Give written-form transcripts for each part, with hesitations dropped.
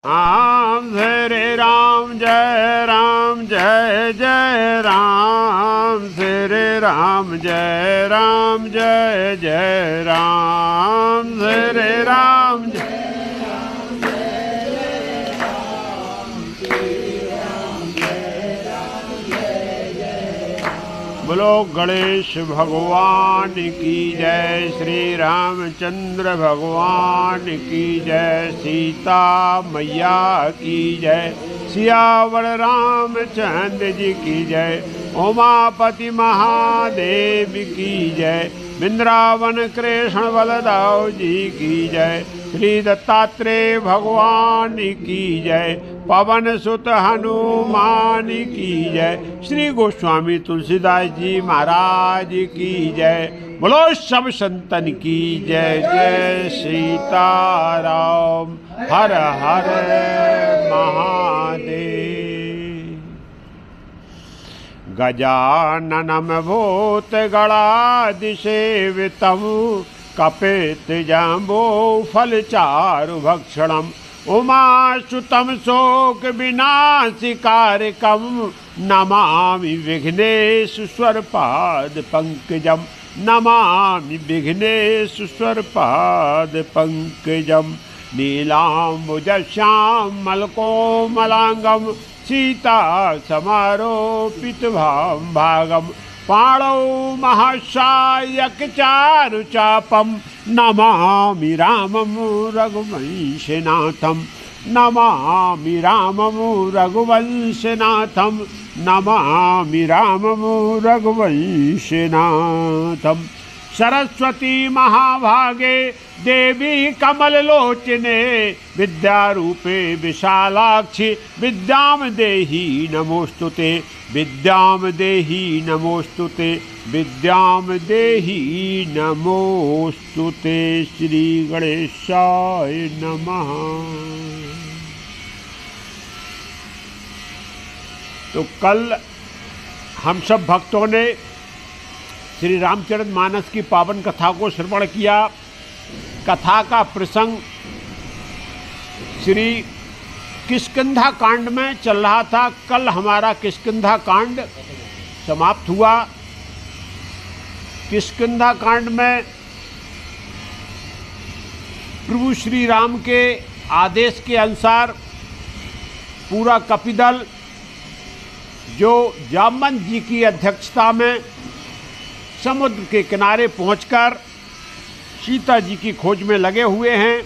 राम श्री राम जय जय राम श्री राम जय जय राम श्री राम बोलो गणेश भगवान की जय, श्री रामचंद्र भगवान की जय, सीता मैया की जय, सियावर रामचंद्र जी की जय, उमापति महादेव की जय, वृंदावन कृष्ण बलदाव जी की जय, श्री दत्तात्रेय भगवान की जय, पवन सुत हनुमान की जय, श्री गोस्वामी तुलसीदास जी महाराज की जय। बोलो सब संतन की जय। जय सीताराम। हर हर महादेव। गजाननम भूत गणाधिसेवितम कपित जम्बो फल चारु भक्षणम उमासुतम शोक विनाशिकारकम नमामि विघ्नेश्वर पाद पंकजम, नमामि विघ्नेश्वर पाद पंकजम। नीलाम्बुजश्यामल कोमलांगम सीता समारोपित भागम, पाणौ महासायक चारु चापम नमामि रामं रघुवंशनाथम, नमामि रामं रघुवंशनाथम, नमामि रामं रघुवंशनाथम। सरस्वती महाभागे देवी कमललोचने विद्यारूपे विशालाक्षी विद्याम देहि नमोस्तुते, विद्याम देहि नमोस्तुते, विद्याम देहि नमोस्तुते। श्री गणेशाय नमः। तो कल हम सब भक्तों ने श्री रामचरितमानस की पावन कथा को श्रवण किया। कथा का प्रसंग श्री किष्किंधा कांड में चल रहा था। कल हमारा किष्किंधा कांड समाप्त हुआ। किष्किंधा कांड में प्रभु श्री राम के आदेश के अनुसार पूरा कपिदल जो जामवंत जी की अध्यक्षता में समुद्र के किनारे पहुंचकर सीता जी की खोज में लगे हुए हैं।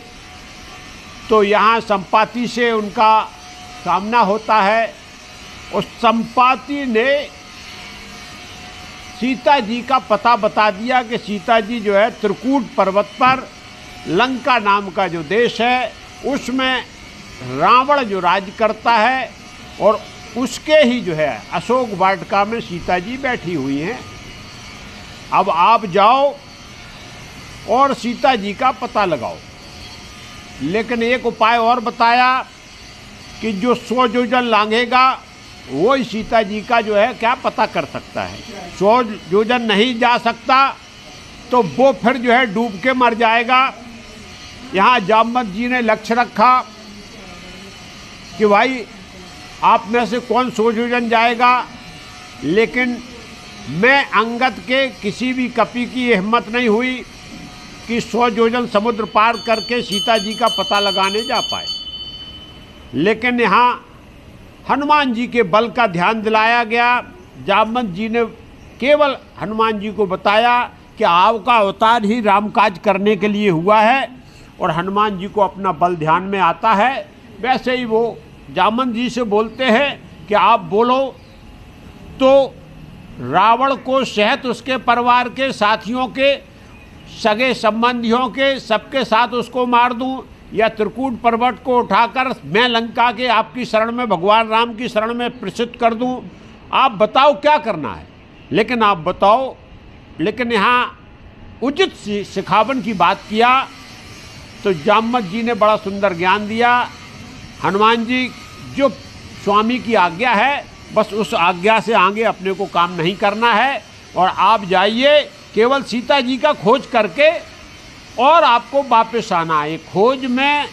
तो यहाँ संपाति से उनका सामना होता है। उस संपाति ने सीता जी का पता बता दिया कि सीता जी जो है त्रिकूट पर्वत पर लंका नाम का जो देश है उसमें रावण जो राज करता है और उसके ही जो है अशोक वाटिका में सीता जी बैठी हुई हैं। अब आप जाओ और सीता जी का पता लगाओ। लेकिन एक उपाय और बताया कि जो 100 योजन लांघेगा वो ही सीता जी का जो है क्या पता कर सकता है। 100 योजन नहीं जा सकता तो वो फिर जो है डूब के मर जाएगा। यहाँ जामवंत जी ने लक्ष्य रखा कि भाई आप में से कौन 100 योजन जाएगा, लेकिन मैं अंगद के किसी भी कपि की ये हिम्मत नहीं हुई कि 100 योजन समुद्र पार करके सीता जी का पता लगाने जा पाए। लेकिन यहाँ हनुमान जी के बल का ध्यान दिलाया गया। जामवंत जी ने केवल हनुमान जी को बताया कि आपका अवतार ही रामकाज करने के लिए हुआ है और हनुमान जी को अपना बल ध्यान में आता है। वैसे ही वो जामवंत जी से बोलते हैं कि आप बोलो तो रावण को सहित उसके परिवार के साथियों के सगे संबंधियों के सबके साथ उसको मार दूं या त्रिकूट पर्वत को उठाकर मैं लंका के आपकी शरण में भगवान राम की शरण में प्रसिद्ध कर दूं। आप बताओ क्या करना है, लेकिन आप बताओ। लेकिन यहाँ उचित सिखावन की बात किया तो जामवंत जी ने बड़ा सुंदर ज्ञान दिया। हनुमान जी जो स्वामी की आज्ञा है बस उस आज्ञा से आगे अपने को काम नहीं करना है और आप जाइए केवल सीता जी का खोज करके और आपको वापस आना है। खोज में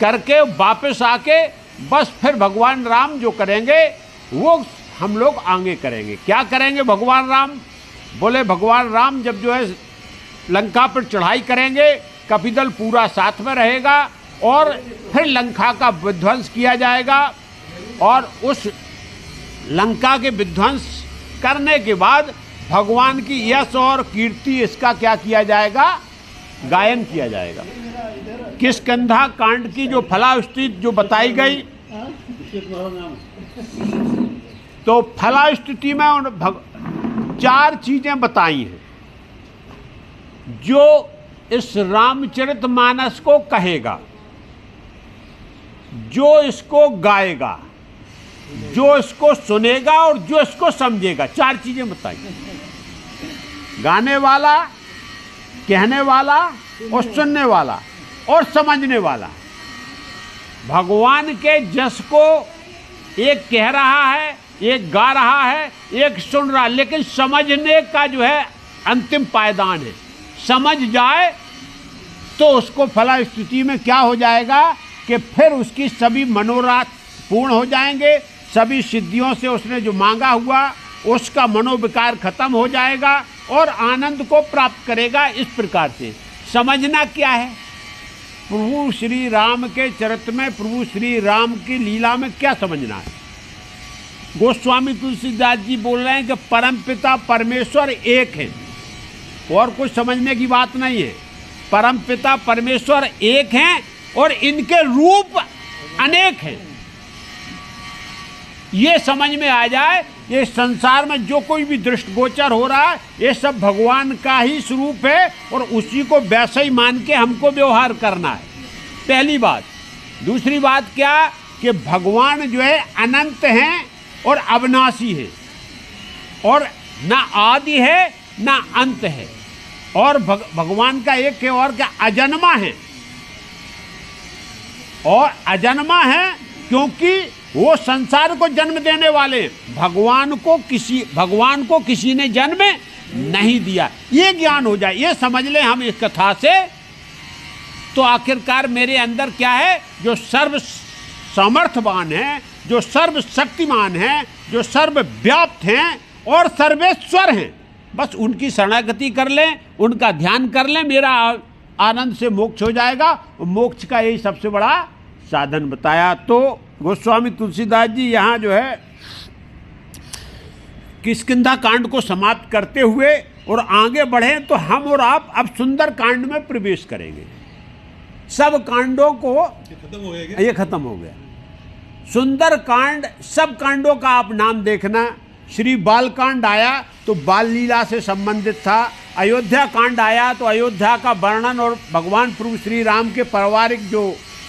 करके वापस आके बस फिर भगवान राम जो करेंगे वो हम लोग आगे करेंगे। क्या करेंगे भगवान राम? बोले भगवान राम जब जो है लंका पर चढ़ाई करेंगे, कपिदल पूरा साथ में रहेगा और फिर लंका का विध्वंस किया जाएगा। और उस लंका के विध्वंस करने के बाद भगवान की यश और कीर्ति इसका क्या किया जाएगा? गायन किया जाएगा। किष्किंधा कांड की जो फलास्तुति जो बताई गई, तो फलास्तुति में 4 चीजें बताई हैं जो इस रामचरितमानस को कहेगा, जो इसको गाएगा, जो इसको सुनेगा और जो इसको समझेगा। 4 चीजें बताई, गाने वाला, कहने वाला और सुनने वाला और समझने वाला। भगवान के जस को एक कह रहा है, एक गा रहा है, एक सुन रहा है, लेकिन समझने का जो है अंतिम पायदान है। समझ जाए तो उसको फलास्तुति में क्या हो जाएगा कि फिर उसकी सभी मनोरथ पूर्ण हो जाएंगे, सभी सिद्धियों से उसने जो मांगा हुआ उसका मनोविकार खत्म हो जाएगा और आनंद को प्राप्त करेगा। इस प्रकार से समझना क्या है? प्रभु श्री राम के चरित्र में, प्रभु श्री राम की लीला में क्या समझना है? गोस्वामी तुलसीदास जी बोल रहे हैं कि परमपिता परमेश्वर एक है और कुछ समझने की बात नहीं है। परमपिता परमेश्वर एक हैं और इनके रूप अनेक हैं। ये समझ में आ जाए, ये संसार में जो कोई भी दृष्टिगोचर हो रहा है ये सब भगवान का ही स्वरूप है और उसी को वैसा ही मान के हमको व्यवहार करना है, पहली बात। दूसरी बात क्या कि भगवान जो है अनंत हैं और अविनाशी है और ना आदि है ना अंत है। और भगवान का एक है और क्या? अजन्मा है। और अजन्मा है क्योंकि वो संसार को जन्म देने वाले हैं। भगवान को किसी ने जन्म नहीं दिया। ये ज्ञान हो जाए, ये समझ लें हम इस कथा से, तो आखिरकार मेरे अंदर क्या है? जो सर्व सामर्थ्यवान है, जो सर्व शक्तिमान है, जो सर्वव्याप्त हैं और सर्वेश्वर हैं, बस उनकी शरणागति कर लें, उनका ध्यान कर लें, मेरा आनंद से मोक्ष हो जाएगा। मोक्ष का यही सबसे बड़ा साधन बताया। तो गोस्वामी तुलसीदास जी यहाँ जो है किष्किंधा कांड को समाप्त करते हुए और आगे बढ़े, तो हम और आप अब सुंदर कांड में प्रवेश करेंगे। सब कांडों को ये खत्म हो गया। सुंदर कांड, सब कांडों का आप नाम देखना। श्री बाल कांड आया तो बाल लीला से संबंधित था। अयोध्या कांड आया तो अयोध्या का वर्णन और भगवान प्रभु श्री राम के पारिवारिक जो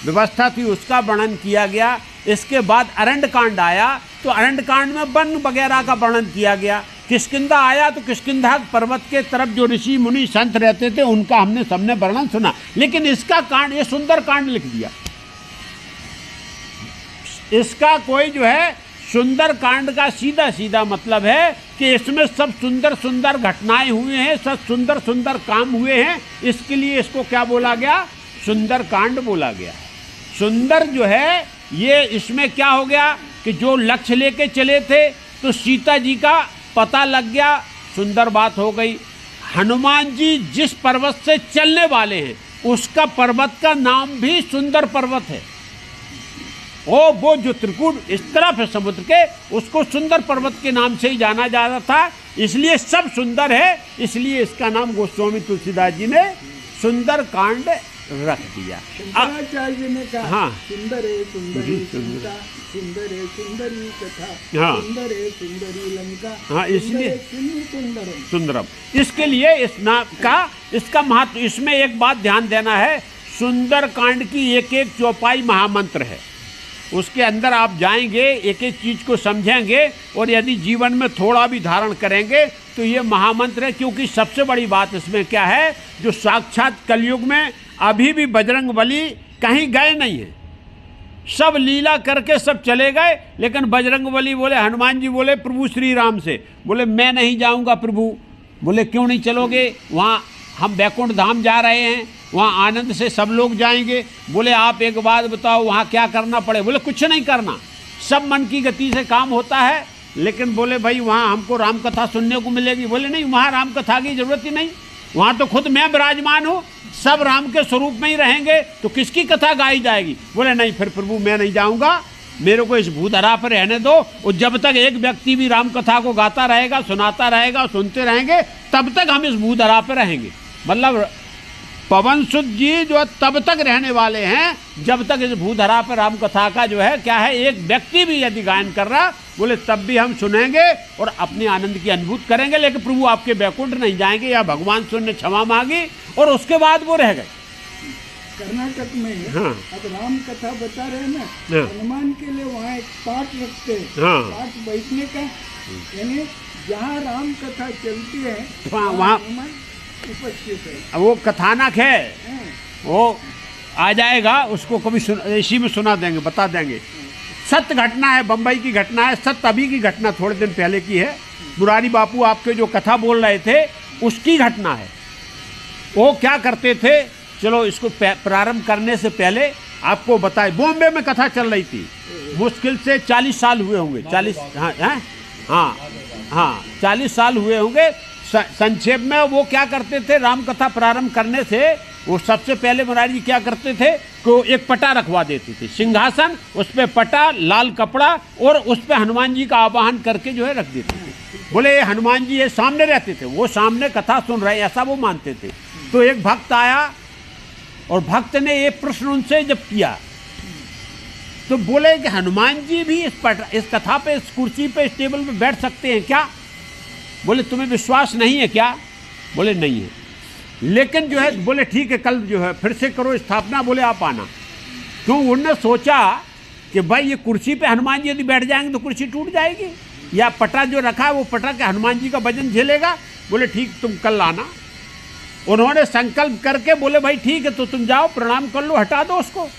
व्यवस्था थी उसका वर्णन किया गया। इसके बाद अरण्य कांड आया तो अरण्य कांड में वन वगैरह का वर्णन किया गया। किष्किंधा आया तो किष्किंधा पर्वत के तरफ जो ऋषि मुनि संत रहते थे उनका हमने सबने वर्णन सुना। लेकिन इसका कांड, ये सुंदर कांड लिख दिया। इसका कोई जो है सुंदर कांड का सीधा सीधा मतलब है कि इसमें सब सुंदर सुंदर घटनाएं हुई हैं, सब सुंदर सुंदर काम हुए हैं, इसके लिए इसको क्या बोला गया? सुंदर कांड बोला गया। सुंदर जो है ये इसमें क्या हो गया कि जो लक्ष्य लेके चले थे तो सीता जी का पता लग गया, सुंदर बात हो गई। हनुमान जी जिस पर्वत से चलने वाले हैं उसका पर्वत का नाम भी सुंदर पर्वत है। वो जो त्रिकूट इस तरफ है समुद्र के, उसको सुंदर पर्वत के नाम से ही जाना जाता था, इसलिए सब सुंदर है। इसलिए इसका नाम गोस्वामी तुलसीदास जी ने सुंदर कांड रख दिया। शंकराचार्य ने कहा, हाँ, सुंदर है सुंदरी सीता, सुंदर है सुंदरी कथा, हाँ, सुंदर है सुंदरी लंका, हाँ, इसलिए सुंदरम सुंदरम। इसके लिए इस नाम का, इसका महत्व, इसमें एक बात ध्यान देना है, सुंदर कांड की एक एक चौपाई महामंत्र है। उसके अंदर आप जाएंगे, एक एक चीज़ को समझेंगे और यदि जीवन में थोड़ा भी धारण करेंगे तो ये महामंत्र है। क्योंकि सबसे बड़ी बात इसमें क्या है, जो साक्षात कलयुग में अभी भी बजरंगबली कहीं गए नहीं हैं। सब लीला करके सब चले गए, लेकिन बजरंगबली बोले, हनुमान जी बोले प्रभु श्री राम से, बोले मैं नहीं जाऊंगा प्रभु। बोले क्यों नहीं चलोगे? वहाँ हम वैकुंठ धाम जा रहे हैं, वहाँ आनंद से सब लोग जाएंगे। बोले आप एक बात बताओ वहाँ क्या करना पड़े? बोले कुछ नहीं करना, सब मन की गति से काम होता है। लेकिन बोले भाई वहाँ हमको राम कथा सुनने को मिलेगी। बोले नहीं, वहाँ राम कथा की जरूरत ही नहीं, वहाँ तो खुद मैं विराजमान हूँ, सब राम के स्वरूप में ही रहेंगे, तो किसकी कथा गाई जाएगी? बोले नहीं, फिर प्रभु मैं नहीं जाऊँगा, मेरे को इस भूधरा पर रहने दो। और जब तक एक व्यक्ति भी राम कथा को गाता रहेगा, सुनाता रहेगा, सुनते रहेंगे, तब तक हम इस भूधरा पर रहेंगे। मतलब पवन सुत जी जो तब तक रहने वाले हैं जब तक इस भूधरा पर राम कथा का जो है क्या है, एक व्यक्ति भी यदि गायन कर रहा, बोले तब भी हम सुनेंगे और अपने आनंद की अनुभूति करेंगे। लेकिन प्रभु आपके वैकुंठ नहीं जाएंगे, या भगवान सुनने क्षमा मांगी और उसके बाद वो रह गए। कर्नाटक में हाँ। अब राम कथा बता रहे हैं ना, हाँ। हनुमान के लिए वहाँ एक पाठ रखते हैं, हाँ। पाठ बैठने का, यानी जहाँ राम कथा चलती है वहाँ हनुमान उपस्थित है। वो कथानक है, हाँ। वो आ जाएगा, उसको कभी इसी में सुना देंगे, बता देंगे। सत्य घटना है, बम्बई की घटना है, सत्य अभी की घटना थोड़े दिन पहले की है। मुरारी बापू आपके जो कथा बोल रहे थे उसकी घटना है। वो क्या करते थे, चलो इसको प्रारंभ करने से पहले आपको बताए, बॉम्बे में कथा चल रही थी, मुश्किल से 40 साल हुए होंगे, 40, हाँ हाँ हाँ हाँ 40 साल हुए होंगे। संक्षेप में वो क्या करते थे, राम कथा प्रारंभ करने से वो सबसे पहले मुरारी जी क्या करते थे कि एक पटा रखवा देते थे, सिंहासन, उस पर पटा, लाल कपड़ा, और उस पर हनुमान जी का आवाहन करके जो है रख देते थे। बोले हनुमान जी ये सामने रहते थे, वो सामने कथा सुन रहे हैं, ऐसा वो मानते थे। तो एक भक्त आया और भक्त ने ये प्रश्न उनसे जब किया, तो बोले कि हनुमान जी भी इस कथा पे, इस कुर्सी पे, इस टेबल पे बैठ सकते हैं क्या? बोले तुम्हें विश्वास नहीं है क्या? बोले नहीं है, लेकिन जो है, बोले ठीक है कल जो है फिर से करो स्थापना, बोले आप आना। क्यों? उन्होंने सोचा कि भाई ये कुर्सी पे हनुमान जी यदि बैठ जाएंगे तो कुर्सी टूट जाएगी, या पटा जो रखा है वो पटा के हनुमान जी का वजन झेलेगा। बोले ठीक, तुम कल आना। उन्होंने संकल्प करके बोले भाई ठीक है, तो तुम जाओ, प्रणाम कर लो, हटा दो उसको।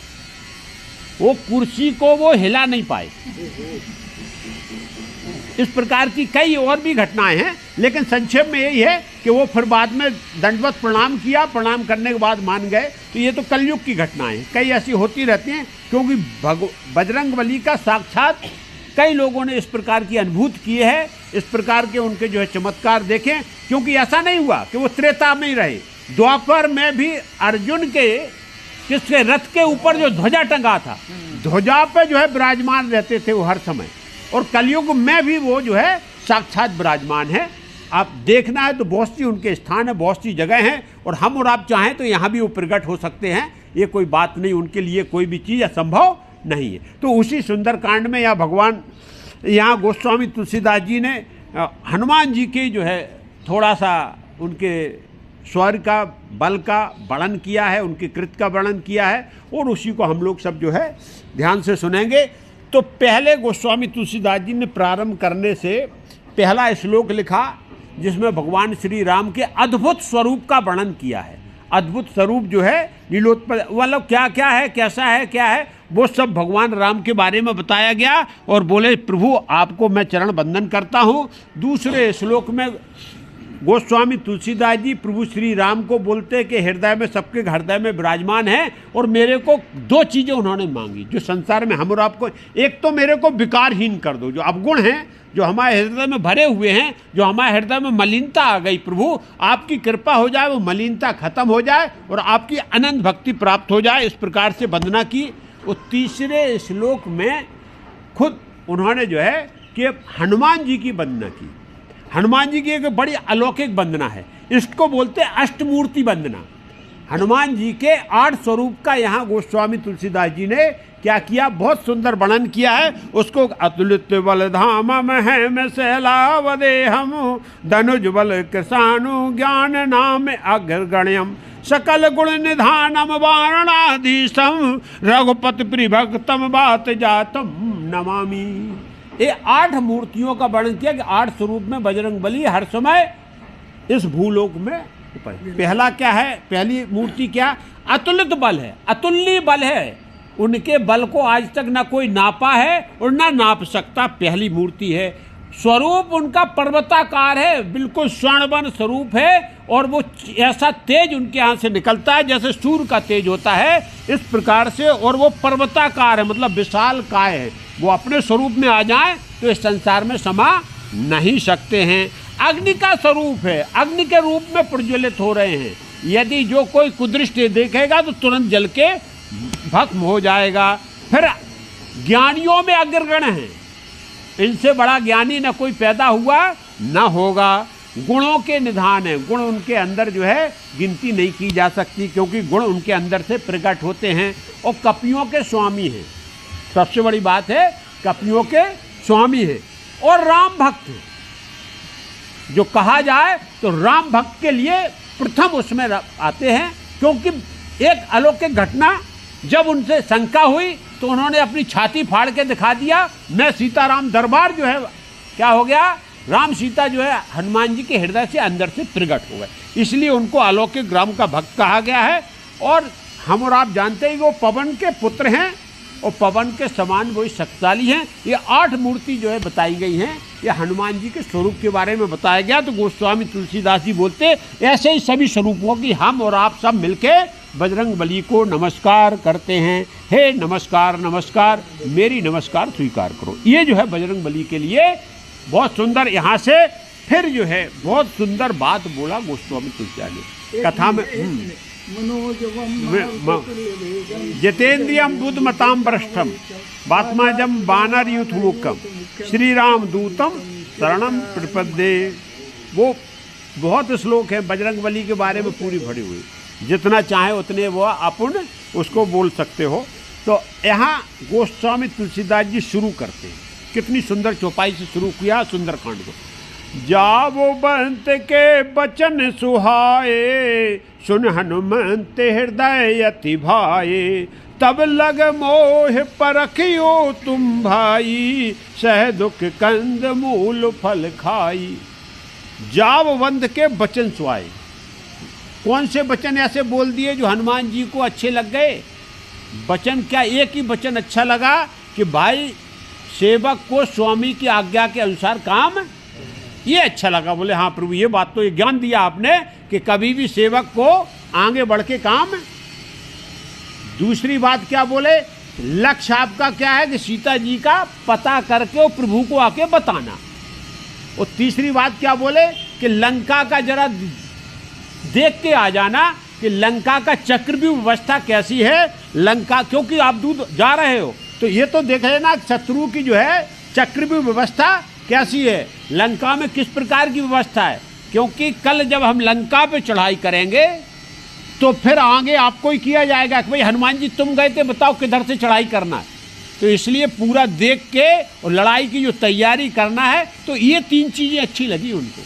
वो कुर्सी को वो हिला नहीं पाए। इस प्रकार की कई और भी घटनाएं हैं, लेकिन संक्षेप में यही है कि वो फिर बाद में दंडवत प्रणाम किया, प्रणाम करने के बाद मान गए। तो ये तो कलयुग की घटनाएं हैं, कई ऐसी होती रहती हैं, क्योंकि बजरंगबली का साक्षात कई लोगों ने इस प्रकार की अनुभूति की है, इस प्रकार के उनके जो है चमत्कार देखें। क्योंकि ऐसा नहीं हुआ कि वो त्रेता में ही रहे, द्वापर में भी अर्जुन के किसके रथ के ऊपर जो ध्वजा टंगा था, ध्वजा पे जो है विराजमान रहते थे वो हर समय, और कलयुग में भी वो जो है साक्षात विराजमान है। आप देखना है तो बहुत सी उनके स्थान है, बहुत सी जगह हैं, और हम और आप चाहें तो यहाँ भी वो प्रकट हो सकते हैं। ये कोई बात नहीं, उनके लिए कोई भी चीज़ असंभव नहीं है। तो उसी सुंदरकांड में यहाँ भगवान, यहाँ गोस्वामी तुलसीदास जी ने हनुमान जी के जो है थोड़ा सा उनके स्वर का, बल का वर्णन किया है, उनके कृत्य का वर्णन किया है, और उसी को हम लोग सब जो है ध्यान से सुनेंगे। तो पहले गोस्वामी तुलसीदास जी ने प्रारंभ करने से पहला श्लोक लिखा, जिसमें भगवान श्री राम के अद्भुत स्वरूप का वर्णन किया है। अद्भुत स्वरूप जो है लीलोत्पल, मतलब क्या क्या है, कैसा है, क्या है, वो सब भगवान राम के बारे में बताया गया। और बोले प्रभु आपको मैं चरण वंदन करता हूँ। दूसरे श्लोक में गोस्वामी तुलसीदास जी प्रभु श्री राम को बोलते कि हृदय में, सबके हृदय में विराजमान है, और मेरे को दो चीज़ें उन्होंने मांगी जो संसार में हम और आपको, एक तो मेरे को विकारहीन कर दो, जो अवगुण हैं जो हमारे हृदय में भरे हुए हैं, जो हमारे हृदय में मलिनता आ गई, प्रभु आपकी कृपा हो जाए, वो मलिनता खत्म हो जाए और आपकी अनंत भक्ति प्राप्त हो जाए। इस प्रकार से वंदना की। वो तीसरे श्लोक में खुद उन्होंने जो है कि हनुमान जी की वंदना की। हनुमान जी की एक बड़ी अलौकिक वंदना है, इसको बोलते हैं अष्टमूर्ति वंदना। हनुमान जी के 8 स्वरूप का यहाँ गोस्वामी तुलसीदास जी ने क्या किया, बहुत सुंदर वर्णन किया है। उसको अतुलित बल धाम है में सैलावदे हम, धनुज बल कृषाणु ज्ञान नाम अग्रगण्यम, सकल गुण निधानम वारणाधीशम, रघुपति प्रिभक्तम बात जातम नमामि। ये 8 मूर्तियों का वर्णन किया कि 8 स्वरूप में बजरंगबली हर समय इस भूलोक में। पहला क्या है, पहली मूर्ति क्या, अतुलित बल है, अतुल्य बल है। उनके बल को आज तक ना कोई नापा है और ना नाप सकता। पहली मूर्ति है स्वरूप उनका पर्वताकार है, बिल्कुल स्वर्णवन स्वरूप है, और वो ऐसा तेज उनके यहाँ से निकलता है जैसे सूर्य का तेज होता है, इस प्रकार से। और वो पर्वताकार है, मतलब विशाल काय है। वो अपने स्वरूप में आ जाएं तो इस संसार में समा नहीं सकते हैं। अग्नि का स्वरूप है, अग्नि के रूप में प्रज्वलित हो रहे हैं। यदि जो कोई कुदृष्टि देखेगा तो तुरंत जल के भस्म हो जाएगा। फिर ज्ञानियों में अग्रगण हैं, इनसे बड़ा ज्ञानी न कोई पैदा हुआ न होगा। गुणों के निधान है, गुण उनके अंदर जो है गिनती नहीं की जा सकती, क्योंकि गुण उनके अंदर से प्रकट होते हैं। और कपियों के स्वामी हैं, सबसे बड़ी बात है कपियों के स्वामी हैं। और राम भक्त हैं, जो कहा जाए तो राम भक्त के लिए प्रथम उसमें आते हैं, क्योंकि एक अलौकिक घटना जब उनसे शंका हुई तो उन्होंने अपनी छाती फाड़ के दिखा दिया। मैं सीताराम दरबार जो है क्या हो गया, राम सीता जो है हनुमान जी के हृदय से अंदर से प्रकट हो गए, इसलिए उनको अलौकिक राम का भक्त कहा गया है। और हम और आप जानते हैं वो पवन के पुत्र हैं और पवन के समान वही शक्तिशाली हैं। ये 8 मूर्ति जो है बताई गई हैं, ये हनुमान जी के स्वरूप के बारे में बताया गया। तो गोस्वामी तुलसीदास जी बोलते ऐसे ही सभी स्वरूपों की हम और आप सब मिलके बजरंग बली को नमस्कार करते हैं। हे नमस्कार नमस्कार, मेरी नमस्कार स्वीकार करो। ये जो है बजरंग बली के लिए बहुत सुंदर, यहाँ से फिर जो है बहुत सुंदर बात बोला गोस्वामी तुलसीदास ने कथा में। जितेन्द्रियम बुद्धमताम भ्रष्टम वात्माजम वानर युथ मुक्कम श्री राम दूतम शरणम प्रपद्ये। वो बहुत श्लोक है बजरंग बली के बारे में पूरी भरी हुई, जितना चाहे उतने वो अपन उसको बोल सकते हो। तो यहाँ गोस्वामी तुलसीदास जी शुरू करते हैं, कितनी सुंदर चौपाई से शुरू किया सुंदरकांड को। जावो बंत के बचन सुहाए, सुन हनुमंत हृदय अति भाए, तब लग मोह परखियो तुम भाई, सह दुख कंद मूल फल खाई। जाववंत के बचन सुहाए, कौन से वचन ऐसे बोल दिए जो हनुमान जी को अच्छे लग गए? वचन क्या, एक ही वचन अच्छा लगा कि भाई सेवक को स्वामी की आज्ञा के अनुसार काम, ये अच्छा लगा। बोले हाँ प्रभु, ये बात तो ये ज्ञान दिया आपने कि कभी भी सेवक को आगे बढ़ के काम। दूसरी बात क्या बोले, लक्ष्य आपका क्या है कि सीता जी का पता करके वो प्रभु को आके बताना। और तीसरी बात क्या बोले कि लंका का जरा देख के आ जाना कि लंका का चक्रव्यूह व्यवस्था कैसी है। लंका, क्योंकि आप दूर जा रहे हो तो ये तो देख लेना शत्रु की जो है चक्रव्यूह व्यवस्था कैसी है, लंका में किस प्रकार की व्यवस्था है। क्योंकि कल जब हम लंका पे चढ़ाई करेंगे तो फिर आगे आपको ही किया जाएगा कि भाई हनुमान जी तुम गए थे, बताओ किधर से चढ़ाई करना है। तो इसलिए पूरा देख के और लड़ाई की जो तैयारी करना है, तो ये 3 चीज़ें अच्छी लगी उनको।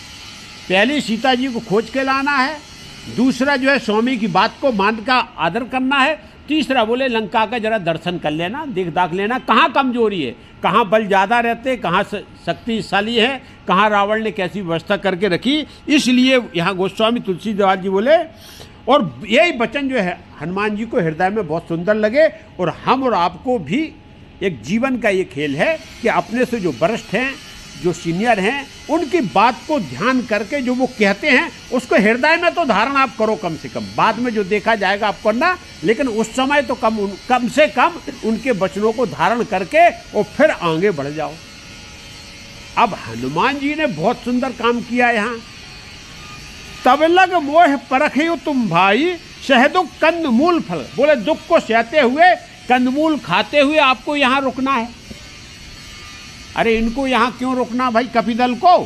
पहली सीता जी को खोज के लाना है, दूसरा जो है स्वामी की बात को मान का आदर करना है, तीसरा बोले लंका का जरा दर्शन कर लेना, देख दाख लेना कहाँ कमजोरी है, कहाँ बल ज़्यादा रहते, कहाँ शक्तिशाली है, कहाँ रावण ने कैसी व्यवस्था करके रखी। इसलिए यहाँ गोस्वामी तुलसीदास जी बोले, और यही वचन जो है हनुमान जी को हृदय में बहुत सुंदर लगे। और हम और आपको भी एक जीवन का ये खेल है कि अपने से जो वरिष्ठ हैं, जो सीनियर हैं, उनकी बात को ध्यान करके जो वो कहते हैं उसको हृदय में तो धारण आप करो कम से कम। बाद में जो देखा जाएगा आप करना, लेकिन उस समय तो कम से कम उनके वचनों को धारण करके और फिर आगे बढ़ जाओ। अब हनुमान जी ने बहुत सुंदर काम किया यहाँ। तब लग मोह परखियो तुम भाई, सह दुख कंद मूल फल। बोले दुख को सहते हुए, कंदमूल खाते हुए आपको यहाँ रुकना है। अरे इनको यहाँ क्यों रोकना भाई, कपिदल को?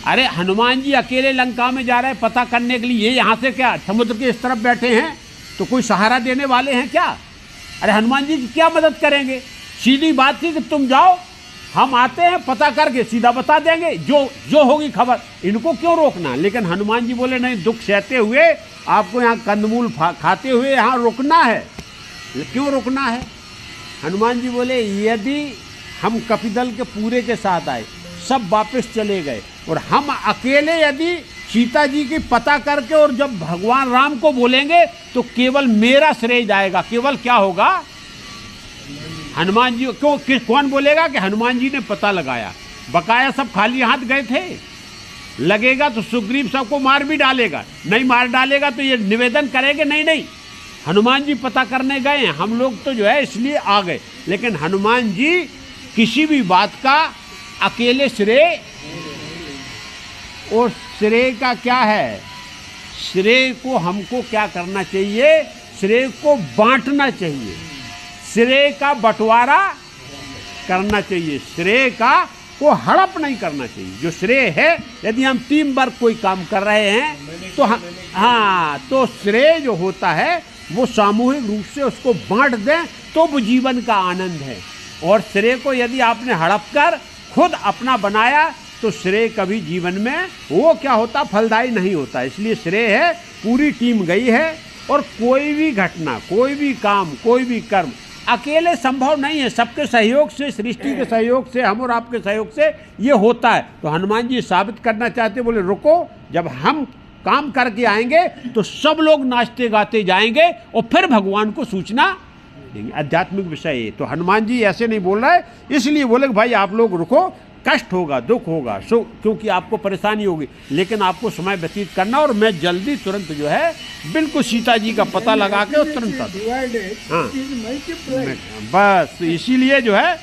अरे हनुमान जी अकेले लंका में जा रहे हैं पता करने के लिए, ये यहाँ से क्या समुद्र के इस तरफ बैठे हैं तो कोई सहारा देने वाले हैं क्या? अरे हनुमान जी की क्या मदद करेंगे? सीधी बात थी कि तुम जाओ, हम आते हैं पता करके सीधा बता देंगे जो होगी खबर। इनको क्यों रोकना? लेकिन हनुमान जी बोले नहीं, दुख सहते हुए आपको यहाँ कंदमूल खाते हुए यहाँ रुकना है। क्यों रुकना है? हनुमान जी बोले यदि हम कपिदल के पूरे के साथ आए, सब वापस चले गए, और हम अकेले यदि सीता जी की पता करके और जब भगवान राम को बोलेंगे तो केवल मेरा श्रेय जाएगा। केवल क्या होगा? हनुमान जी क्यों, कौन बोलेगा कि हनुमान जी ने पता लगाया? बकाया सब खाली हाथ गए थे। लगेगा तो सुग्रीव सबको मार भी डालेगा, नहीं मार डालेगा तो ये निवेदन करेंगे नहीं नहीं हनुमान जी पता करने गए हैं, हम लोग तो जो है इसलिए आ गए। लेकिन हनुमान जी किसी भी बात का अकेले श्रेय, और श्रेय का क्या है, श्रेय को हमको क्या करना चाहिए, श्रेय को बांटना चाहिए, श्रेय का बंटवारा करना चाहिए, श्रेय का को हड़प नहीं करना चाहिए। जो श्रेय है, यदि हम टीम वर्क कोई काम कर रहे हैं तो हाँ तो श्रेय जो होता है वो सामूहिक रूप से उसको बांट दें तो वो जीवन का आनंद है। और श्रेय को यदि आपने हड़प कर खुद अपना बनाया तो श्रेय कभी जीवन में वो क्या होता, फलदायी नहीं होता। इसलिए श्रेय है पूरी टीम गई है, और कोई भी घटना, कोई भी काम, कोई भी कर्म अकेले संभव नहीं है, सबके सहयोग से, सृष्टि के सहयोग से, हम और आपके सहयोग से ये होता है। तो हनुमान जी साबित करना चाहते, बोले रुको, जब हम काम करके आएंगे तो सब लोग नाचते गाते जाएंगे और फिर भगवान को सूचना देंगे। आध्यात्मिक विषय है। तो हनुमान जी ऐसे नहीं बोल रहे, इसलिए बोले कि भाई आप लोग रुको, कष्ट होगा, दुख होगा, क्योंकि आपको परेशानी होगी, लेकिन आपको समय व्यतीत करना, और मैं जल्दी तुरंत जो है बिल्कुल सीता जी का पता लगा के और तुरंत हाँ बस। तो इसीलिए जो है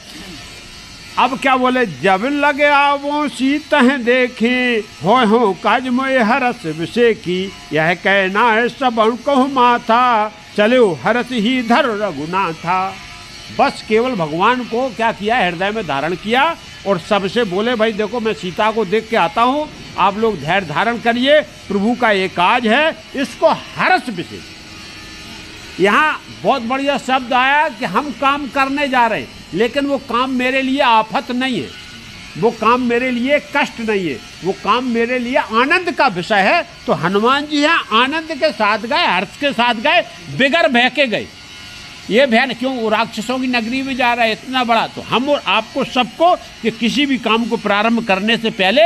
अब क्या बोले, जब लगे आवो सीता है देखे, हो काज मोए हरस विषय की, यह कहना है सब कहो माथा, चलो हरस ही धर रघुनाथा। बस केवल भगवान को क्या किया, हृदय में धारण किया, और सबसे बोले भाई देखो मैं सीता को देख के आता हूँ, आप लोग धैर्य धारण करिए, प्रभु का ये काज है, इसको हर्ष विषय। यहाँ बहुत बढ़िया शब्द आया कि हम काम करने जा रहे हैं, लेकिन वो काम मेरे लिए आफत नहीं है, वो काम मेरे लिए कष्ट नहीं है, वो काम मेरे लिए आनंद का विषय है। तो हनुमान जी हैं आनंद के साथ गए, हर्ष के साथ गए, बिगर भय के गए। ये भय क्यों, वो राक्षसों की नगरी में जा रहा है इतना बड़ा। तो हम और आपको सबको कि किसी भी काम को प्रारंभ करने से पहले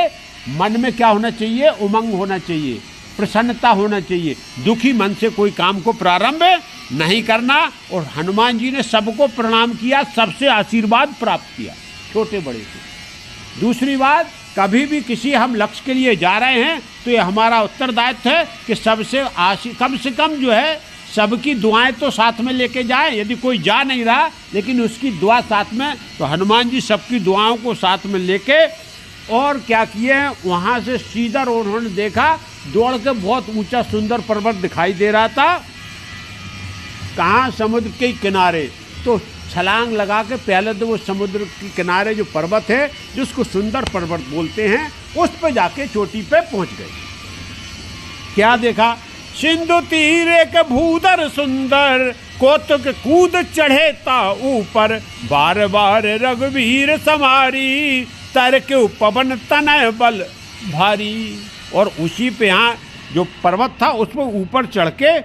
मन में क्या होना चाहिए, उमंग होना चाहिए, प्रसन्नता होना चाहिए। दुखी मन से कोई काम को प्रारंभ नहीं करना। और हनुमान जी ने सबको प्रणाम किया, सबसे आशीर्वाद प्राप्त किया, छोटे बड़े से। दूसरी बात, कभी भी किसी हम लक्ष्य के लिए जा रहे हैं तो ये हमारा उत्तरदायित्व है कि सबसे कम से कम जो है सबकी दुआएं तो साथ में लेके जाएं। यदि कोई जा नहीं रहा लेकिन उसकी दुआ साथ में, तो हनुमान जी सबकी दुआओं को साथ में लेके और क्या किए हैं, वहाँ से सीधा उन्होंने देखा, दौड़ के बहुत ऊंचा सुंदर पर्वत दिखाई दे रहा था। कहाँ, समुद्र के किनारे। तो छलांग लगा के पहले तो वो समुद्र के किनारे जो पर्वत है, जिसको सुंदर पर्वत बोलते हैं, उस पर जाके चोटी पे पहुँच गए। क्या देखा, सिंधु तीर एक भूधर सुंदर, कौतुक कूद चढ़े ता ऊपर, बार बार रघुवीर समारी, तर के पवन तनय बल भारी। और उसी पे यहाँ जो पर्वत था उस पर ऊपर चढ़ के,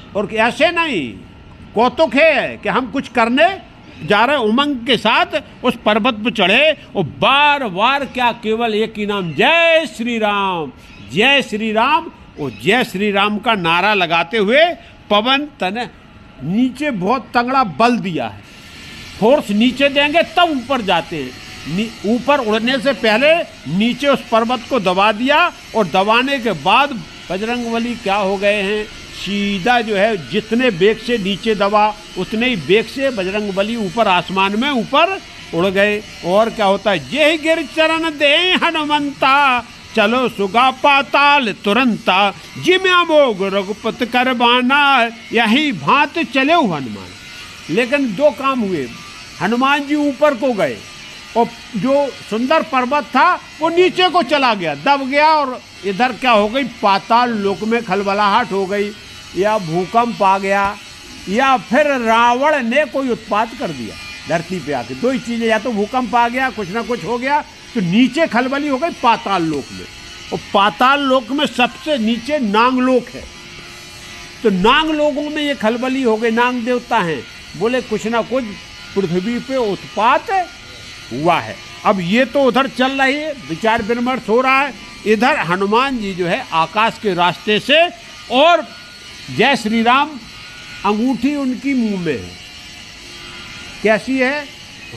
और ऐसे नहीं, कौतुक है कि हम कुछ करने जा रहे, उमंग के साथ उस पर्वत पर चढ़े, और बार बार क्या, केवल एक ही नाम, जय श्री राम, जय श्री राम। और जय श्री राम का नारा लगाते हुए पवन तन, नीचे बहुत तगड़ा बल दिया है, फोर्स नीचे देंगे तब ऊपर जाते हैं। ऊपर उड़ने से पहले नीचे उस पर्वत को दबा दिया, और दबाने के बाद बजरंगबली क्या हो गए हैं, सीधा जो है जितने वेग से नीचे दबा उतने ही वेग से बजरंगबली ऊपर आसमान में ऊपर उड़ गए। और क्या होता है, जय गिर चरण दे हनुमंता, चलो सुगा पाताल तुरंता, जिम्या मोग रघुपत करबाना, यही भांत चले हनुमान। लेकिन दो काम हुए, हनुमान जी ऊपर को गए, और जो सुंदर पर्वत था वो नीचे को चला गया, दब गया, और इधर क्या हो गई, पाताल लोक में खलबलाहट हो गई, या भूकंप आ गया, या फिर रावण ने कोई उत्पात कर दिया धरती पे आके। दो ही चीज़ें, या तो भूकंप आ गया, कुछ ना कुछ हो गया, तो नीचे खलबली हो गई पाताल लोक में। और पाताल लोक में सबसे नीचे नांग लोक है, तो नांग लोगों में ये खलबली हो गई। नांग देवता हैं, बोले कुछ ना कुछ पृथ्वी पे उत्पात हुआ है। अब ये तो उधर चल रही है, विचार विमर्श हो रहा है, इधर हनुमान जी जो है आकाश के रास्ते से, और जय श्री राम अंगूठी उनकी मुंह में है। कैसी है,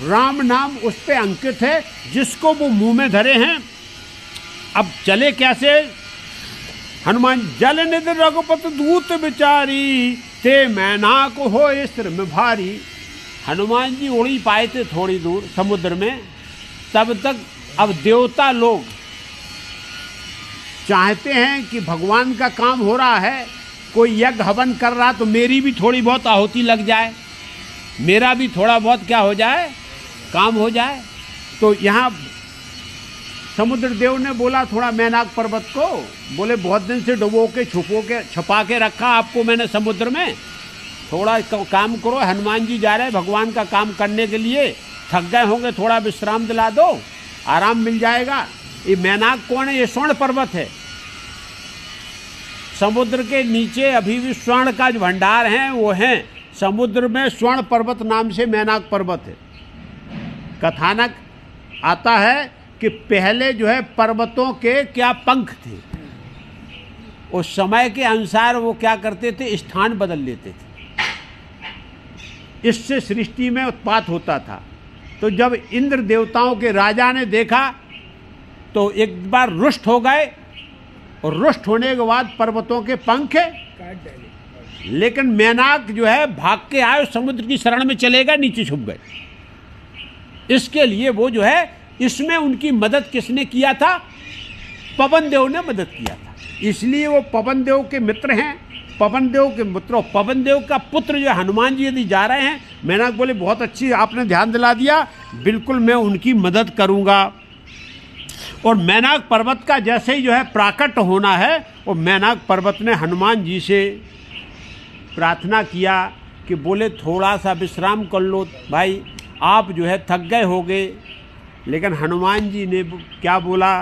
राम नाम उस पे अंकित है जिसको वो मुंह में धरे हैं। अब चले कैसे? हनुमान जल निधि रघुपति दूत विचारी, ते मैनाक हो सिर में भारी। हनुमान जी उड़ ही पाए थे थोड़ी दूर समुद्र में, तब तक अब देवता लोग चाहते हैं कि भगवान का काम हो रहा है, कोई यज्ञ हवन कर रहा तो मेरी भी थोड़ी बहुत आहुति लग जाए, मेरा भी थोड़ा बहुत क्या हो जाए, काम हो जाए। तो यहाँ समुद्र देव ने बोला थोड़ा मैनाक पर्वत को, बोले बहुत दिन से डुबो के छुपा के रखा आपको मैंने समुद्र में, थोड़ा काम करो। हनुमान जी जा रहे हैं भगवान का काम करने के लिए, थक गए होंगे, थोड़ा विश्राम दिला दो, आराम मिल जाएगा। ये मैनाक कौन है? ये स्वर्ण पर्वत है। समुद्र के नीचे अभी भी स्वर्ण का जो भंडार है वो है समुद्र में, स्वर्ण पर्वत नाम से मैनाक पर्वत है। कथानक आता है कि पहले जो है पर्वतों के क्या पंख थे, उस समय के अनुसार वो क्या करते थे, स्थान बदल लेते थे, इससे सृष्टि में उत्पात होता था। तो जब इंद्र देवताओं के राजा ने देखा तो एक बार रुष्ट हो गए, और रुष्ट होने के बाद पर्वतों के पंख काट डाले। लेकिन मैनाक जो है भाग के आए, समुद्र की शरण में चले गए, नीचे छुप गए। इसके लिए वो जो है, इसमें उनकी मदद किसने किया था? पवन देव ने मदद किया था, इसलिए वो पवन देव के मित्र हैं। पवन देव के मित्रों, पवन देव का पुत्र जो हनुमान जी यदि जा रहे हैं, मैनाक बोले बहुत अच्छी आपने ध्यान दिला दिया, बिल्कुल मैं उनकी मदद करूंगा। और मैनाक पर्वत का जैसे ही जो है प्राकट होना है, और मैनाक पर्वत ने हनुमान जी से प्रार्थना किया कि बोले थोड़ा सा विश्राम कर लो भाई, आप जो है थक गए होगे। लेकिन हनुमान जी ने क्या बोला?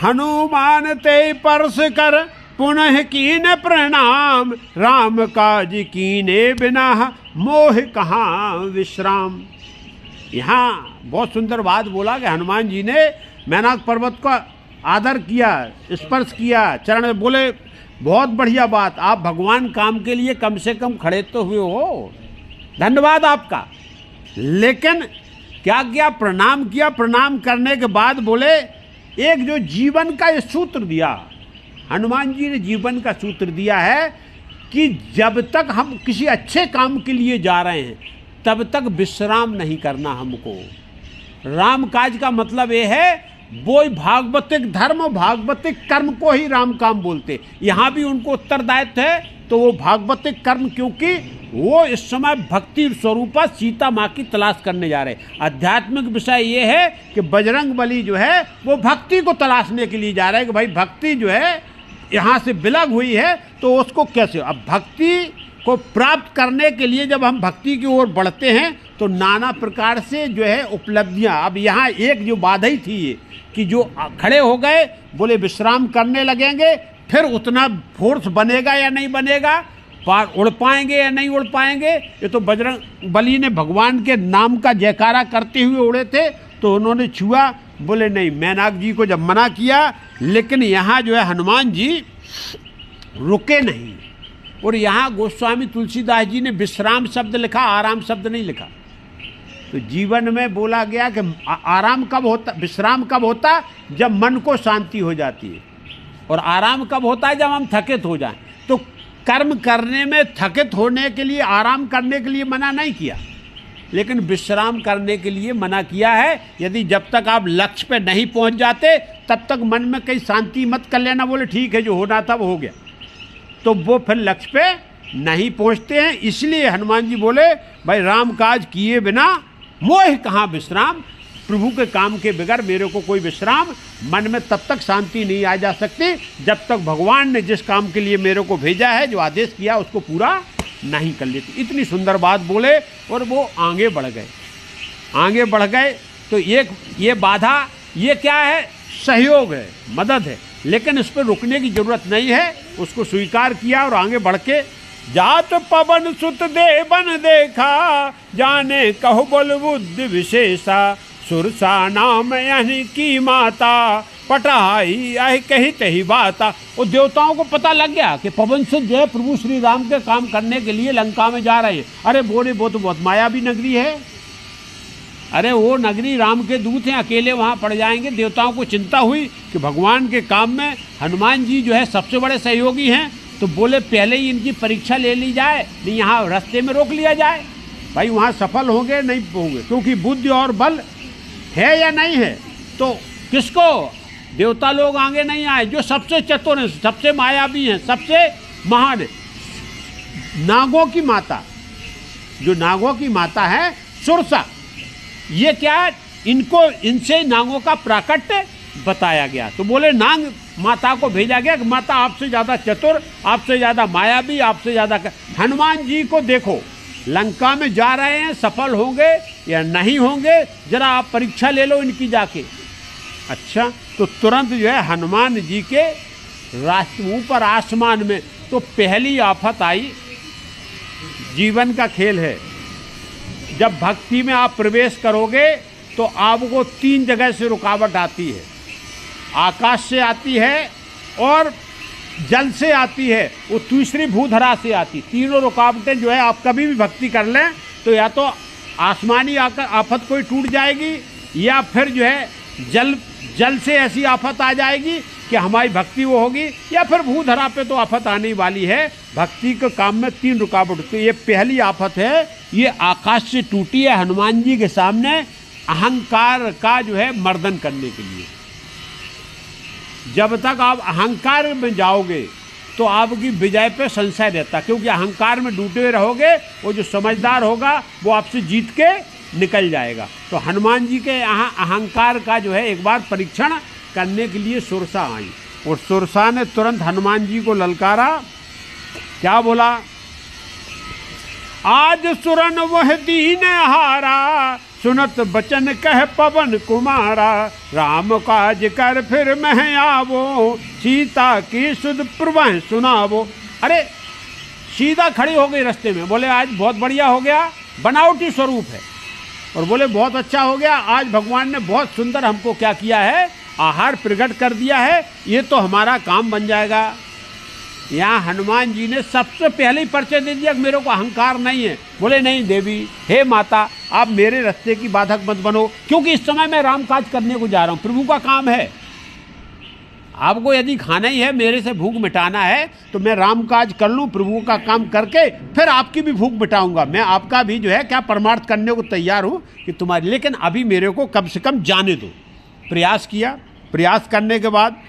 हनुमान ते परस कर पुनः कीन प्रणाम, राम काज कीने बिना मोह कहाँ विश्राम। यहाँ बहुत सुंदर बात बोला कि हनुमान जी ने मैनाक पर्वत का आदर किया, स्पर्श किया, चरण में बोले बहुत बढ़िया बात, आप भगवान काम के लिए कम से कम खड़े तो हुए हो, धन्यवाद आपका। लेकिन क्या किया? प्रणाम किया। प्रणाम करने के बाद बोले एक जो जीवन का ये सूत्र दिया, हनुमान जी ने जीवन का सूत्र दिया है कि जब तक हम किसी अच्छे काम के लिए जा रहे हैं तब तक विश्राम नहीं करना हमको। राम काज का मतलब ये है, वो भागवतिक धर्म, भागवतिक कर्म को ही राम काम बोलते। यहाँ भी उनको उत्तरदायित्व है, तो वो भागवतिक कर्म, क्योंकि वो इस समय भक्ति स्वरूपा सीता माँ की तलाश करने जा रहे हैं। आध्यात्मिक विषय ये है कि बजरंग बली जो है वो भक्ति को तलाशने के लिए जा रहे हैं कि भाई भक्ति जो है यहाँ से विलग हुई है, तो उसको कैसे, अब भक्ति को प्राप्त करने के लिए जब हम भक्ति की ओर बढ़ते हैं तो नाना प्रकार से जो है उपलब्धियाँ। अब यहाँ एक जो बाधा ही थी ये कि जो खड़े हो गए, बोले विश्राम करने लगेंगे, फिर उतना फोर्स बनेगा या नहीं बनेगा, पार उड़ पाएंगे या नहीं उड़ पाएंगे। ये तो बजरंग बली ने भगवान के नाम का जयकारा करते हुए उड़े थे, तो उन्होंने छुआ, बोले नहीं। मैनाक जी को जब मना किया, लेकिन यहाँ जो है हनुमान जी रुके नहीं। और यहाँ गोस्वामी तुलसीदास जी ने विश्राम शब्द लिखा, आराम शब्द नहीं लिखा। तो जीवन में बोला गया कि आराम कब होता, विश्राम कब होता? जब मन को शांति हो जाती है। और आराम कब होता है? जब हम थकित हो जाएं। तो कर्म करने में थकित होने के लिए, आराम करने के लिए मना नहीं किया, लेकिन विश्राम करने के लिए मना किया है। यदि जब तक आप लक्ष्य पे नहीं पहुंच जाते तब तक मन में कहीं शांति मत कर लेना, बोले ठीक है जो होना था वो हो गया, तो वो फिर लक्ष्य पे नहीं पहुंचते हैं। इसलिए हनुमान जी बोले भाई राम काज किए बिना मोह कहाँ विश्राम, प्रभु के काम के बगैर मेरे को कोई विश्राम, मन में तब तक शांति नहीं आ जा सकती जब तक भगवान ने जिस काम के लिए मेरे को भेजा है, जो आदेश किया उसको पूरा नहीं कर लेती। इतनी सुंदर बात बोले और वो आगे बढ़ गए। आगे बढ़ गए तो एक ये बाधा, ये क्या है? सहयोग है, मदद है, लेकिन इस पर रुकने की जरूरत नहीं है। उसको स्वीकार किया और आगे बढ़ के जात पवन सुत देवन देखा, जाने कहो बल बुद्धि विशेषा, सुरसा नाम यानी की माता, पटाई आए कही तही बाता। और देवताओं को पता लग गया कि पवन सुत जो है प्रभु श्री राम के काम करने के लिए लंका में जा रहे हैं। अरे बोले वो तो बहुत मायावी नगरी है, अरे वो नगरी राम के दूत हैं, अकेले वहाँ पड़ जाएंगे। देवताओं को चिंता हुई कि भगवान के काम में हनुमान जी जो है सबसे बड़े सहयोगी हैं, तो बोले पहले ही इनकी परीक्षा ले ली जाए, नहीं यहाँ रास्ते में रोक लिया जाए। भाई वहाँ सफल होंगे नहीं होंगे, क्योंकि बुद्धि और बल है या नहीं है। तो किसको देवता लोग आगे नहीं आए, जो सबसे चतुर हैं, सबसे मायावी हैं, सबसे महान है, नागों की माता, जो नागों की माता है सुरसा। ये क्या, इनको इनसे नागों का प्राकट्य बताया गया। तो बोले नाग माता को भेजा गया कि माता आपसे ज़्यादा चतुर, आपसे ज़्यादा मायावी, आपसे ज़्यादा। हनुमान जी को देखो लंका में जा रहे हैं, सफल होंगे या नहीं होंगे, जरा आप परीक्षा ले लो इनकी जाके। अच्छा, तो तुरंत जो है हनुमान जी के ऊपर आसमान में तो पहली आफत आई। जीवन का खेल है, जब भक्ति में आप प्रवेश करोगे तो आपको 3 जगह से रुकावट आती है। आकाश से आती है और जल से आती है, वो तीसरी भूधरा से आती। तीनों रुकावटें जो है आप कभी भी भक्ति कर लें तो या तो आसमानी आफत कोई टूट जाएगी, या फिर जो है जल से ऐसी आफत आ जाएगी कि हमारी भक्ति वो होगी, या फिर भूधरा पे तो आफत आने वाली है। भक्ति के काम में 3 रुकावट। तो ये पहली आफत है, ये आकाश से टूटी है हनुमान जी के सामने अहंकार का जो है मर्दन करने के लिए। जब तक आप अहंकार में जाओगे तो आपकी विजय पे संशय रहता, क्योंकि अहंकार में डूबे हुए रहोगे, वो जो समझदार होगा वो आपसे जीत के निकल जाएगा। तो हनुमान जी के यहाँ अहंकार का जो है एक बार परीक्षण करने के लिए सुरसा आई, और सुरसा ने तुरंत हनुमान जी को ललकारा। क्या बोला, आज सुरन वह दीन हारा, सुनत बचन कह पवन कुमारा, राम काज कर फिर मह आवो, सीता की सुध प्रवह सुनावो। अरे सीधा खड़ी हो गई रास्ते में, बोले आज बहुत बढ़िया हो गया, बनावटी स्वरूप है, और बोले बहुत अच्छा हो गया, आज भगवान ने बहुत सुंदर हमको क्या किया है, आहार प्रकट कर दिया है, ये तो हमारा काम बन जाएगा। यहाँ हनुमान जी ने सबसे पहले ही परिचय दे दिया कि मेरे को अहंकार नहीं है। बोले नहीं देवी, हे माता, आप मेरे रास्ते की बाधक मत बनो, क्योंकि इस समय मैं राम काज करने को जा रहा हूँ, प्रभु का काम है। आपको यदि खाना ही है, मेरे से भूख मिटाना है, तो मैं राम काज कर लूँ, प्रभु का काम करके फिर आपकी भी भूख मिटाऊंगा। मैं आपका भी जो है क्या परमार्थ करने को तैयार हूँ कि तुम्हारी, लेकिन अभी मेरे को कम से कम जाने दो। प्रयास किया, प्रयास करने के बाद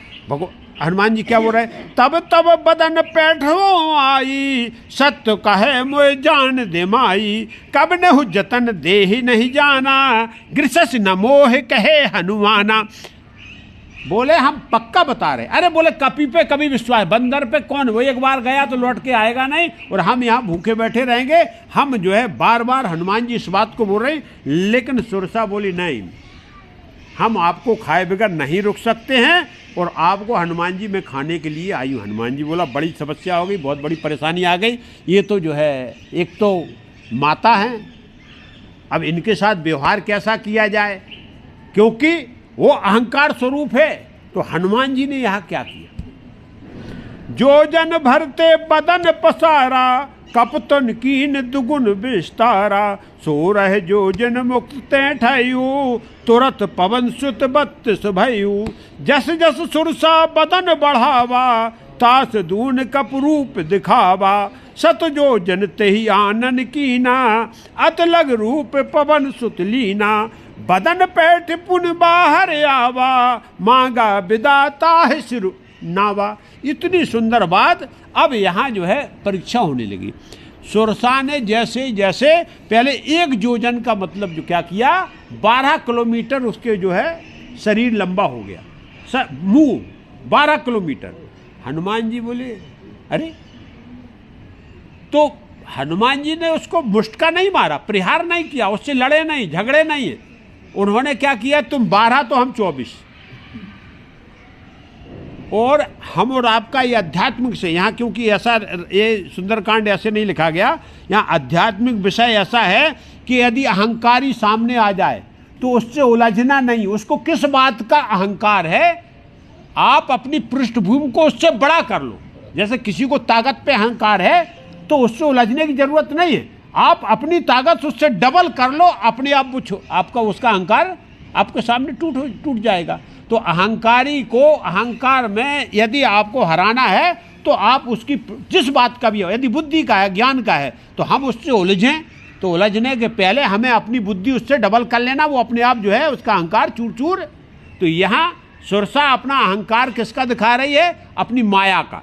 हनुमान जी क्या बोल रहे, तब तब बदन पैठो आई, सत्य कहे मोए जान दे माई, कब नहु जतन दे ही नहीं जाना, गृसस न मोह कहे हनुमाना। बोले हम पक्का बता रहे। अरे बोले कपी पे कभी विश्वास, बंदर पे कौन, वो एक बार गया तो लौट के आएगा नहीं, और हम यहाँ भूखे बैठे रहेंगे। हम जो है बार बार हनुमान जी इस बात को बोल रहे, लेकिन सुरसा बोली नहीं, हम आपको खाए बगैर नहीं रुक सकते हैं, और आपको हनुमान जी मैं खाने के लिए आई हूँ। हनुमान जी बोला बड़ी समस्या हो गई, बहुत बड़ी परेशानी आ गई। ये तो जो है एक तो माता हैं, अब इनके साथ व्यवहार कैसा किया जाए, क्योंकि वो अहंकार स्वरूप है। तो हनुमान जी ने यहाँ क्या किया, जो जन भरते बदन पसारा, कपतन कीन दुगुन विस्तारा, सो रह जो जन मुक्त ते ठयू, तुरत पवन सुत 32 भयू, जस जस सुरसा बदन बढ़ावा, तास दून कप रूप दिखावा, सत जो जन ते ही आनन कीना, अत लग रूप पवन सुत लीना, बदन पैठ पुन बाहर आवा, मांगा विदाता है सिर नावा। इतनी सुंदर बात। अब यहाँ जो है परीक्षा होने लगी। सुरसा ने जैसे जैसे पहले 1 योजन का मतलब जो क्या किया, 12 किलोमीटर उसके जो है शरीर लंबा हो गया, मुंह 12 किलोमीटर। हनुमान जी बोले अरे, तो हनुमान जी ने उसको मुष्टका नहीं मारा, प्रहार नहीं किया, उससे लड़े नहीं, झगड़े नहीं। उन्होंने क्या किया, तुम 12 तो हम 24, और हम और आपका ये आध्यात्मिक से यहाँ, क्योंकि ऐसा ये सुंदरकांड ऐसे नहीं लिखा गया, यहाँ आध्यात्मिक विषय ऐसा है कि यदि अहंकारी सामने आ जाए तो उससे उलझना नहीं। उसको किस बात का अहंकार है, आप अपनी पृष्ठभूमि को उससे बड़ा कर लो। जैसे किसी को ताकत पे अहंकार है तो उससे उलझने की जरूरत नहीं है, आप अपनी ताकत उससे डबल कर लो, अपने आप आपका उसका अहंकार आपके सामने टूट जाएगा। तो अहंकारी को अहंकार में यदि आपको हराना है तो आप उसकी जिस बात का भी हो, यदि बुद्धि का है, ज्ञान का है, तो हम उससे उलझें, तो उलझने के पहले हमें अपनी बुद्धि उससे डबल कर लेना, वो अपने आप जो है उसका अहंकार चूर चूर। तो यहाँ सुरसा अपना अहंकार किसका दिखा रही है? अपनी माया का,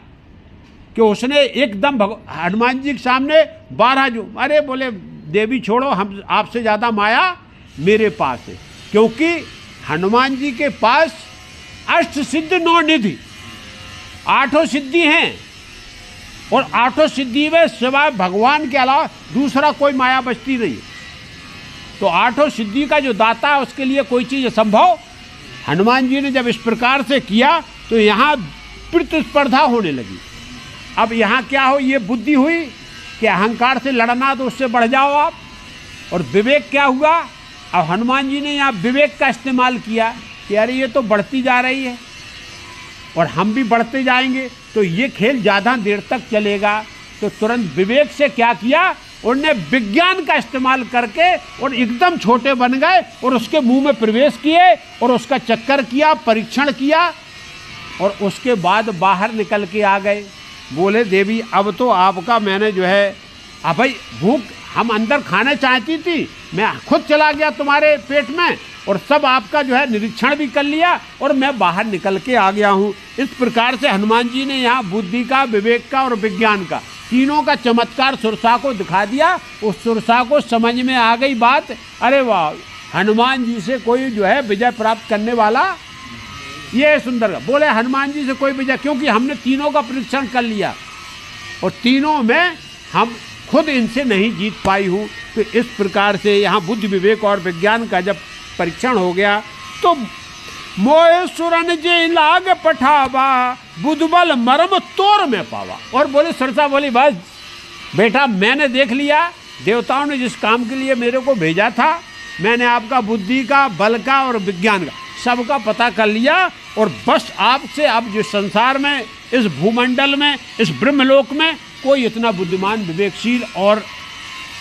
कि उसने एकदम हनुमान जी के सामने 12 जो, अरे बोले देवी छोड़ो, हम आपसे ज़्यादा माया मेरे पास है, क्योंकि हनुमान जी के पास अष्ट सिद्ध 9 निधि, 8 सिद्धि हैं, और 8 सिद्धि में सिवाय भगवान के अलावा दूसरा कोई माया बचती नहीं। तो 8 सिद्धि का जो दाता है उसके लिए कोई चीज़ असंभव। हनुमान जी ने जब इस प्रकार से किया तो यहाँ प्रतिस्पर्धा होने लगी। अब यहाँ क्या हो, ये बुद्धि हुई कि अहंकार से लड़ना तो उससे बढ़ जाओ आप, और विवेक क्या हुआ? अब हनुमान जी ने यहाँ विवेक का इस्तेमाल किया कि अरे ये तो बढ़ती जा रही है और हम भी बढ़ते जाएंगे, तो ये खेल ज़्यादा देर तक चलेगा। तो तुरंत विवेक से क्या किया, उन्होंने विज्ञान का इस्तेमाल करके और एकदम छोटे बन गए और उसके मुंह में प्रवेश किए और उसका चक्कर किया, परीक्षण किया, और उसके बाद बाहर निकल के आ गए। बोले देवी अब तो आपका मैंने जो है, अब भाई भूख हम अंदर खाना चाहती थी, मैं खुद चला गया तुम्हारे पेट में और सब आपका जो है निरीक्षण भी कर लिया और मैं बाहर निकल के आ गया हूँ। इस प्रकार से हनुमान जी ने यहाँ बुद्धि का, विवेक का और विज्ञान का तीनों का चमत्कार सुरसा को दिखा दिया। उस सुरसा को समझ में आ गई बात, अरे वाह, हनुमान जी से कोई जो है विजय प्राप्त करने वाला, ये सुंदर बोले हनुमान जी से कोई विजय, क्योंकि हमने तीनों का परीक्षण कर लिया और तीनों में हम खुद इनसे नहीं जीत पाई हूँ। तो इस प्रकार से यहाँ बुद्धि, विवेक और विज्ञान का जब परीक्षण हो गया तो मोए सुरन जे लाग पठावा, बुद्धबल मरम तोर में पावा। और बोले सरसा बोली बस बेटा, मैंने देख लिया, देवताओं ने जिस काम के लिए मेरे को भेजा था, मैंने आपका बुद्धि का, बल का और विज्ञान का सबका पता कर लिया, और बस आपसे अब जो संसार में, इस भूमंडल में, इस ब्रह्मलोक में कोई इतना बुद्धिमान, विवेकशील और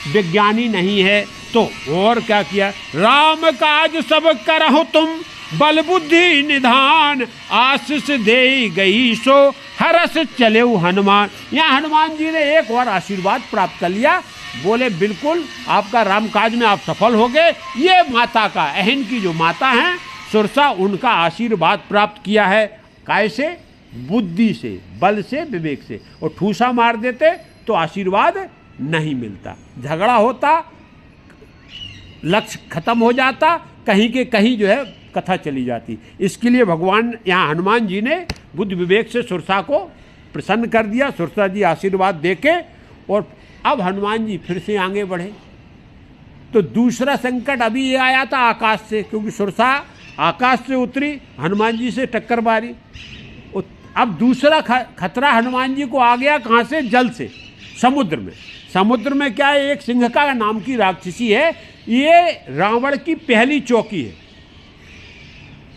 विज्ञानी नहीं है। तो और क्या किया, राम काज सब करहु तुम, बल बुद्धि निधान, आशीष दे गई सो हरस चले हनुमान। यहाँ हनुमान जी ने एक और आशीर्वाद प्राप्त कर लिया। बोले बिल्कुल आपका रामकाज में आप सफल हो गए। ये माता का, अहन की जो माता हैं सुरसा, उनका आशीर्वाद प्राप्त किया है। कैसे? बुद्धि से, बल से, विवेक से। और ठूसा मार देते तो आशीर्वाद नहीं मिलता, झगड़ा होता, लक्ष्य खत्म हो जाता, कहीं के कहीं जो है कथा चली जाती। इसके लिए भगवान यहाँ हनुमान जी ने बुद्धि विवेक से सुरसा को प्रसन्न कर दिया। सुरसा जी आशीर्वाद देके, और अब हनुमान जी फिर से आगे बढ़े। तो दूसरा संकट अभी ये आया था आकाश से, क्योंकि सुरसा आकाश से उतरी, हनुमान जी से टक्कर मारी। अब दूसरा खतरा हनुमान जी को आ गया, कहाँ से? जल से, समुद्र में। समुद्र में क्या है, एक सिंहका नाम की राक्षसी है, ये रावण की पहली चौकी है।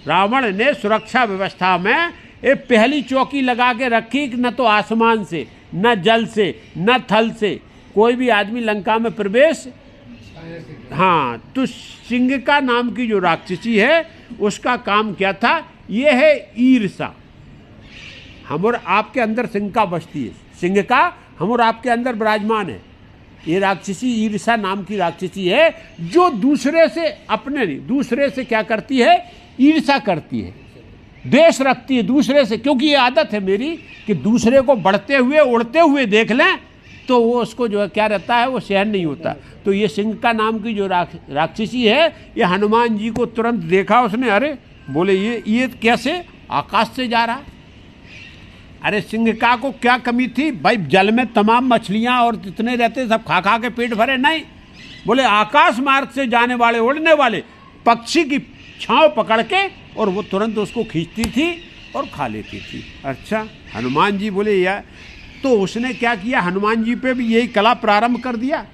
रावण ने सुरक्षा व्यवस्था में एक पहली चौकी लगा के रखी कि न तो आसमान से, न जल से, न थल से कोई भी आदमी लंका में प्रवेश। हाँ, तो सिंहका नाम की जो राक्षसी है उसका काम क्या था, ये है ईर्षा। हम और आपके अंदर सिंह का बसती है, सिंह का हम और आपके अंदर विराजमान है। ये राक्षसी ईर्षा नाम की राक्षसी है, जो दूसरे से, अपने नहीं, दूसरे से क्या करती है, ईर्षा करती है, द्वेष रखती है दूसरे से। क्योंकि ये आदत है मेरी कि दूसरे को बढ़ते हुए, उड़ते हुए देख लें तो वो उसको जो है क्या रहता है, वो सहन नहीं होता। तो ये सिंह का नाम की जो राक्षसी है, ये हनुमान जी को तुरंत देखा उसने, अरे बोले ये कैसे आकाश से जा रहा। अरे सिंहका को क्या कमी थी भाई, जल में तमाम मछलियां और जितने रहते सब खा खा के पेट भरे, नहीं, बोले आकाश मार्ग से जाने वाले, उड़ने वाले पक्षी की छांव पकड़ के और वो तुरंत उसको खींचती थी और खा लेती थी। अच्छा, हनुमान जी बोले यार, तो उसने क्या किया, हनुमान जी पे भी यही कला प्रारंभ कर दिया।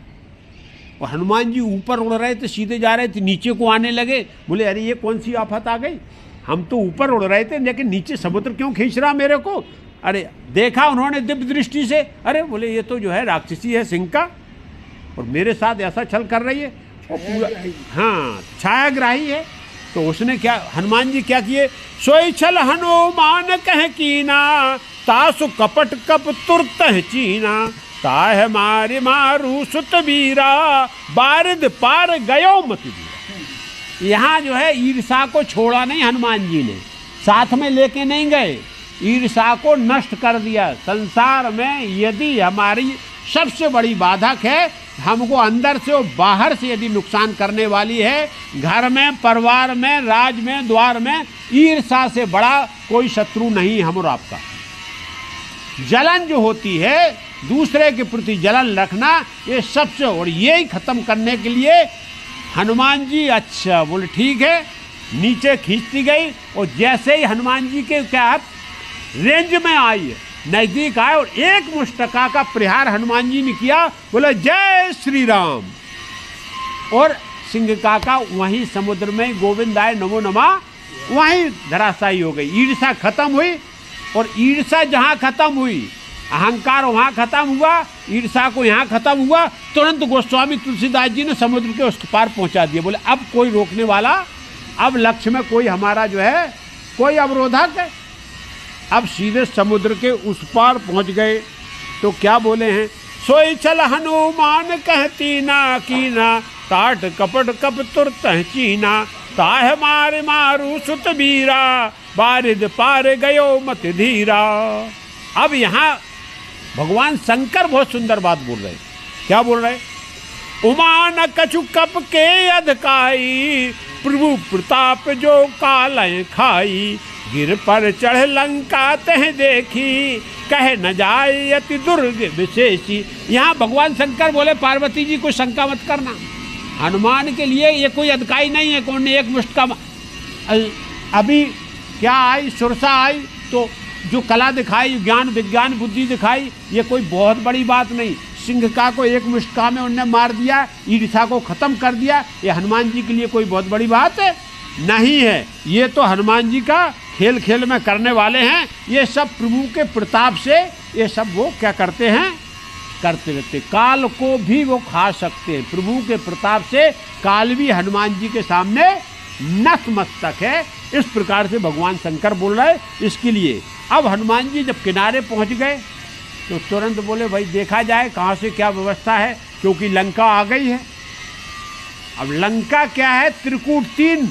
और हनुमान जी ऊपर उड़ रहे थे, सीधे जा रहे थे, नीचे को आने लगे। बोले अरे ये कौन सी आफत आ गई, हम तो ऊपर उड़ रहे थे लेकिन नीचे समुद्र क्यों खींच रहा मेरे को। अरे देखा उन्होंने दिव्य दृष्टि से, अरे बोले ये तो जो है राक्षसी है सिंह का। और मेरे साथ ऐसा छल कर रही है। और पूरा हाँ छायाग्राही है। तो उसने क्या, हनुमान जी क्या किए, सोई छल हनुमान कह कीना, तासु कपट कप तुरत चीना, ताह मारे मारू सुत बीरा, बारिद पार गयो मत बीरा। यहाँ जो है ईर्षा को छोड़ा नहीं हनुमान जी ने, साथ में लेके नहीं गए, ईर्षा को नष्ट कर दिया। संसार में यदि हमारी सबसे बड़ी बाधक है, हमको अंदर से और बाहर से यदि नुकसान करने वाली है, घर में, परिवार में, राज में, द्वार में, ईर्षा से बड़ा कोई शत्रु नहीं हम और आपका। जलन जो होती है, दूसरे के प्रति जलन रखना, ये सबसे, और यही खत्म करने के लिए हनुमान जी, अच्छा बोले ठीक है, नीचे खींचती गई। और जैसे ही हनुमान जी के क्या रेंज में आई है, नजदीक आए और एक मुष्टका का प्रहार हनुमान जी ने किया, बोले जय श्री राम। और सिंह काका वहीं समुद्र में गोविंद आए नमो नमः, वहीं धराशायी हो गई। ईर्षा खत्म हुई, और ईर्षा जहाँ खत्म हुई, अहंकार वहाँ खत्म हुआ, ईर्षा को यहाँ खत्म हुआ, तुरंत गोस्वामी तुलसीदास जी ने समुद्र के उस पार पहुँचा दिया। बोले अब कोई रोकने वाला, अब लक्ष्य में कोई हमारा जो है कोई अवरोधक है। अब सीधे समुद्र के उस पार पहुँच गए। तो क्या बोले हैं, सोई छल हनुमान कहती ना कीना, टाट कपट कप तुरत चीना, ताह मारे मारू सुत बीरा, बारिद पार गयो मत धीरा। अब यहाँ भगवान शंकर बहुत सुंदर बात बोल रहे हैं। क्या बोल रहे हैं, उमा न कछु कप के अधकाई, प्रभु प्रताप जो कालें खाई, गिर पर चढ़ लंका तह देखी, कह न जाए अति दुर्ग विशेषी। यहाँ भगवान शंकर बोले पार्वती जी को शंका मत करना, हनुमान के लिए ये कोई अधकाई नहीं है। कौन ने एक मुष्ट का अभी क्या आई, सुरसा आई, तो जो कला दिखाई, ज्ञान विज्ञान बुद्धि दिखाई, ये कोई बहुत बड़ी बात नहीं। सिंह का को एक मुष्टका में उनने मार दिया, ईर्षा को खत्म कर दिया, ये हनुमान जी के लिए कोई बहुत बड़ी बात है नहीं है। ये तो हनुमान जी का खेल खेल में करने वाले हैं। ये सब प्रभु के प्रताप से ये सब वो क्या करते हैं, करते रहते। काल को भी वो खा सकते हैं। प्रभु के प्रताप से काल भी हनुमान जी के सामने नतमस्तक है। इस प्रकार से भगवान शंकर बोल रहे इसके लिए। अब हनुमान जी जब किनारे पहुंच गए तो तुरंत बोले भाई देखा जाए कहाँ से क्या व्यवस्था है, क्योंकि लंका आ गई है। अब लंका क्या है, त्रिकूट, तीन,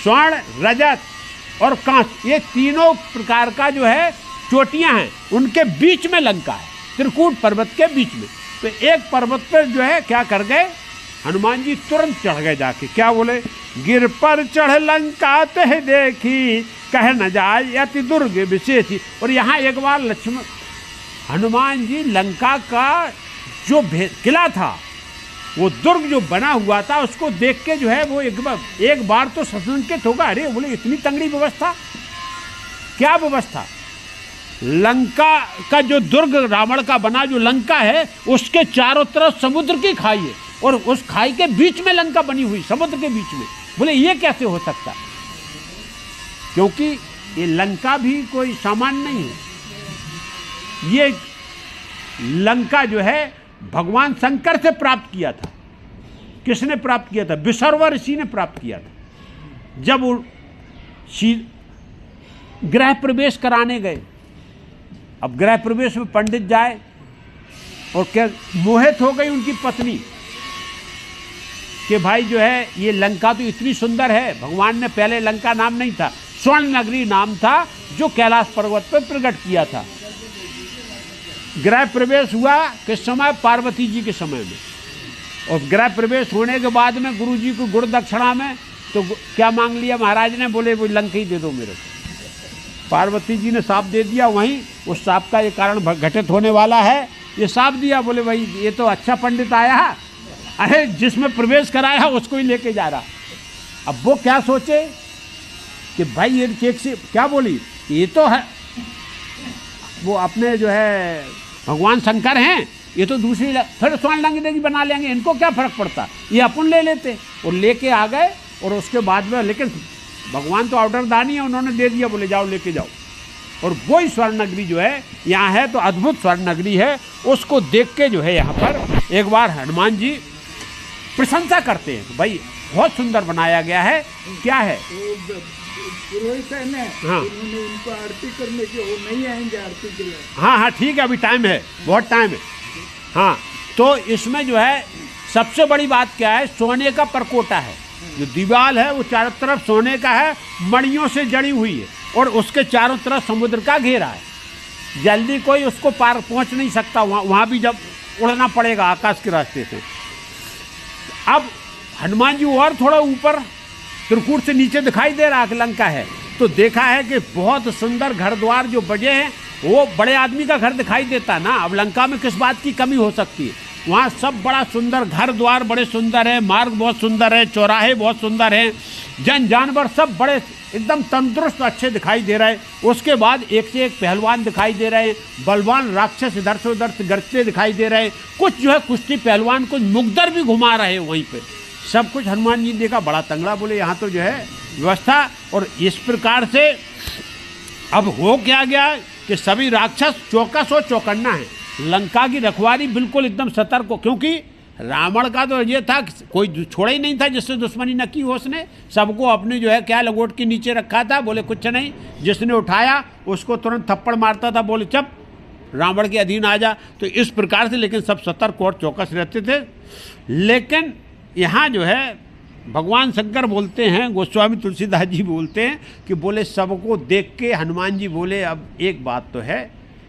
स्वर्ण, रजत और कांच, ये तीनों प्रकार का जो है चोटियां हैं, उनके बीच में लंका है, त्रिकूट पर्वत के बीच में। तो एक पर्वत पर जो है क्या कर गए हनुमान जी, तुरंत चढ़ गए जाके। क्या बोले, गिर पर चढ़ लंका तह देखी, कह न जाए अति दुर्ग विशेषी। और यहाँ एक बार लक्ष्मण हनुमान जी लंका का जो किला था, वो दुर्ग जो बना हुआ था, उसको देख के जो है वो एक बार तो सशंकित होगा। अरे बोले इतनी तंगड़ी व्यवस्था, क्या व्यवस्था। लंका का जो दुर्ग रावण का बना जो लंका है, उसके चारों तरफ समुद्र की खाई है, और उस खाई के बीच में लंका बनी हुई, समुद्र के बीच में। बोले ये कैसे हो सकता, क्योंकि ये लंका भी कोई सामान्य नहीं है। ये लंका जो है भगवान शंकर से प्राप्त किया था। किसने प्राप्त किया था, विशर्वा ऋषि ने प्राप्त किया था। जब वो गृह प्रवेश कराने गए, अब गृह प्रवेश में पंडित जाए और क्या मोहित हो गई उनकी पत्नी कि भाई जो है ये लंका तो इतनी सुंदर है। भगवान ने पहले लंका नाम नहीं था, स्वर्ण नगरी नाम था, जो कैलाश पर्वत पर प्रकट किया था। गृह प्रवेश हुआ किस समय, पार्वती जी के समय में। और गृह प्रवेश होने के बाद में गुरु जी को गुड़ दक्षिणा में तो क्या मांग लिया महाराज ने, बोले वो लंका ही दे दो मेरे को। पार्वती जी ने साफ दे दिया, वहीं उस साफ का ये कारण घटित होने वाला है, ये साफ दिया। बोले भाई ये तो अच्छा पंडित आया है, अरे जिसमें प्रवेश कराया उसको ही लेके जा रहा। अब वो क्या सोचे कि भाई ये चेक से क्या बोली, ये तो है वो अपने जो है भगवान शंकर हैं, ये तो दूसरी फिर स्वर्ण लंका बना लेंगे, इनको क्या फर्क पड़ता, ये अपन ले लेते। और लेके आ गए। और उसके बाद में लेकिन भगवान तो ऑर्डर दानी है, उन्होंने दे दिया, बोले जाओ लेके जाओ। और वही स्वर्ण नगरी जो है यहाँ है, तो अद्भुत स्वर्ण नगरी है। उसको देख के जो है यहाँ पर एक बार हनुमान जी प्रशंसा करते हैं, भाई बहुत सुंदर बनाया गया है। क्या है? पुरोहित है ना, हाँ। उन्होंने इनको आरती करने की, वो नहीं आएंगे आरती के लिए। हाँ हाँ ठीक है, अभी टाइम है, बहुत टाइम है। हाँ, तो इसमें जो है सबसे बड़ी बात क्या है, सोने का परकोटा है, जो दीवार है वो चारों तरफ सोने का है, मणियों से जड़ी हुई है, और उसके चारों तरफ समुद्र का घेरा है। जल्दी कोई उसको पार पहुंच नहीं सकता, वहाँ भी जब उड़ना पड़ेगा आकाश के रास्ते से। अब हनुमान जी और थोड़ा ऊपर त्रिकूट से नीचे दिखाई दे रहा है लंका है, तो देखा है कि बहुत सुंदर घर द्वार जो बजे हैं, वो बड़े आदमी का घर दिखाई देता ना। अब लंका में किस बात की कमी हो सकती है? वहाँ सब बड़ा सुंदर घर द्वार बड़े सुंदर है, मार्ग बहुत सुंदर है, चौराहे बहुत सुंदर हैं, जन जानवर सब बड़े एकदम तंदुरुस्त अच्छे दिखाई दे रहे हैं। उसके बाद एक से एक पहलवान दिखाई दे रहे हैं, बलवान राक्षस इधर से उधर गरजते दिखाई दे रहे हैं, कुछ जो है कुश्ती पहलवान, कुछ मुकदर भी घुमा रहे हैं वहीं पे। सब कुछ हनुमान जी ने देखा, बड़ा तंगड़ा, बोले यहाँ तो जो है व्यवस्था। और इस प्रकार से अब हो क्या गया कि सभी राक्षस चौकस और चौकन्ना है, लंका की रखवाली बिल्कुल एकदम सतर्क हो, क्योंकि रावण का तो ये था कोई छोड़ा ही नहीं था जिससे दुश्मनी न की हो उसने, सबको अपने जो है क्या लंगोट के नीचे रखा था, बोले कुछ नहीं, जिसने उठाया उसको तुरंत थप्पड़ मारता था, बोले चुप रावण के अधीन आ जा। तो इस प्रकार से लेकिन सब सतर्क और चौकस रहते थे। लेकिन यहाँ जो है भगवान शंकर बोलते हैं, गोस्वामी तुलसीदास जी बोलते हैं कि बोले सबको देख के हनुमान जी बोले अब एक बात तो है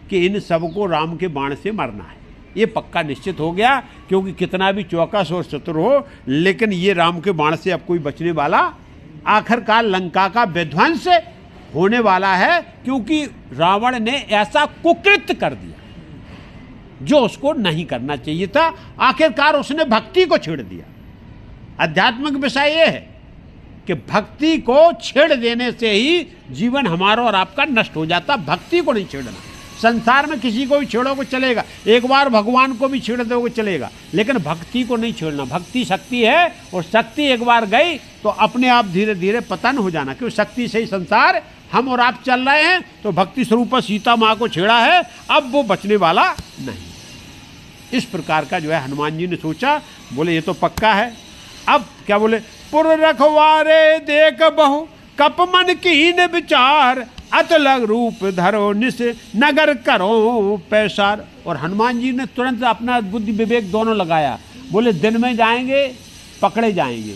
कि इन सबको राम के बाण से मारना है, ये पक्का निश्चित हो गया, क्योंकि कितना भी चौकस और चतुर हो, लेकिन ये राम के बाण से अब कोई बचने वाला, आखिरकार लंका का विध्वंस होने वाला है, क्योंकि रावण ने ऐसा कुकृत्य कर दिया जो उसको नहीं करना चाहिए था। आखिरकार उसने भक्ति को छेड़ दिया। आध्यात्मिक विषय ये है कि भक्ति को छेड़ देने से ही जीवन हमारा और आपका नष्ट हो जाता, भक्ति को नहीं छेड़ना। संसार में किसी को भी छेड़ोगे चलेगा, एक बार भगवान को भी छेड़ दोगे चलेगा, लेकिन भक्ति को नहीं छेड़ना। भक्ति शक्ति है, और शक्ति एक बार गई तो अपने आप धीरे धीरे पतन हो जाना, क्योंकि शक्ति से ही संसार हम और आप चल रहे हैं। तो भक्ति स्वरूप सीता माँ को छेड़ा है, अब वो बचने वाला नहीं। इस प्रकार का जो है हनुमान जी ने सोचा, बोले ये तो पक्का है। अब क्या बोले, पुर रखवारे देख बहु कप मन कीन विचार, अतलग रूप धरो निस नगर करो पैसार। और हनुमान जी ने तुरंत अपना बुद्धि विवेक दोनों लगाया, बोले दिन में जाएंगे पकड़े जाएंगे,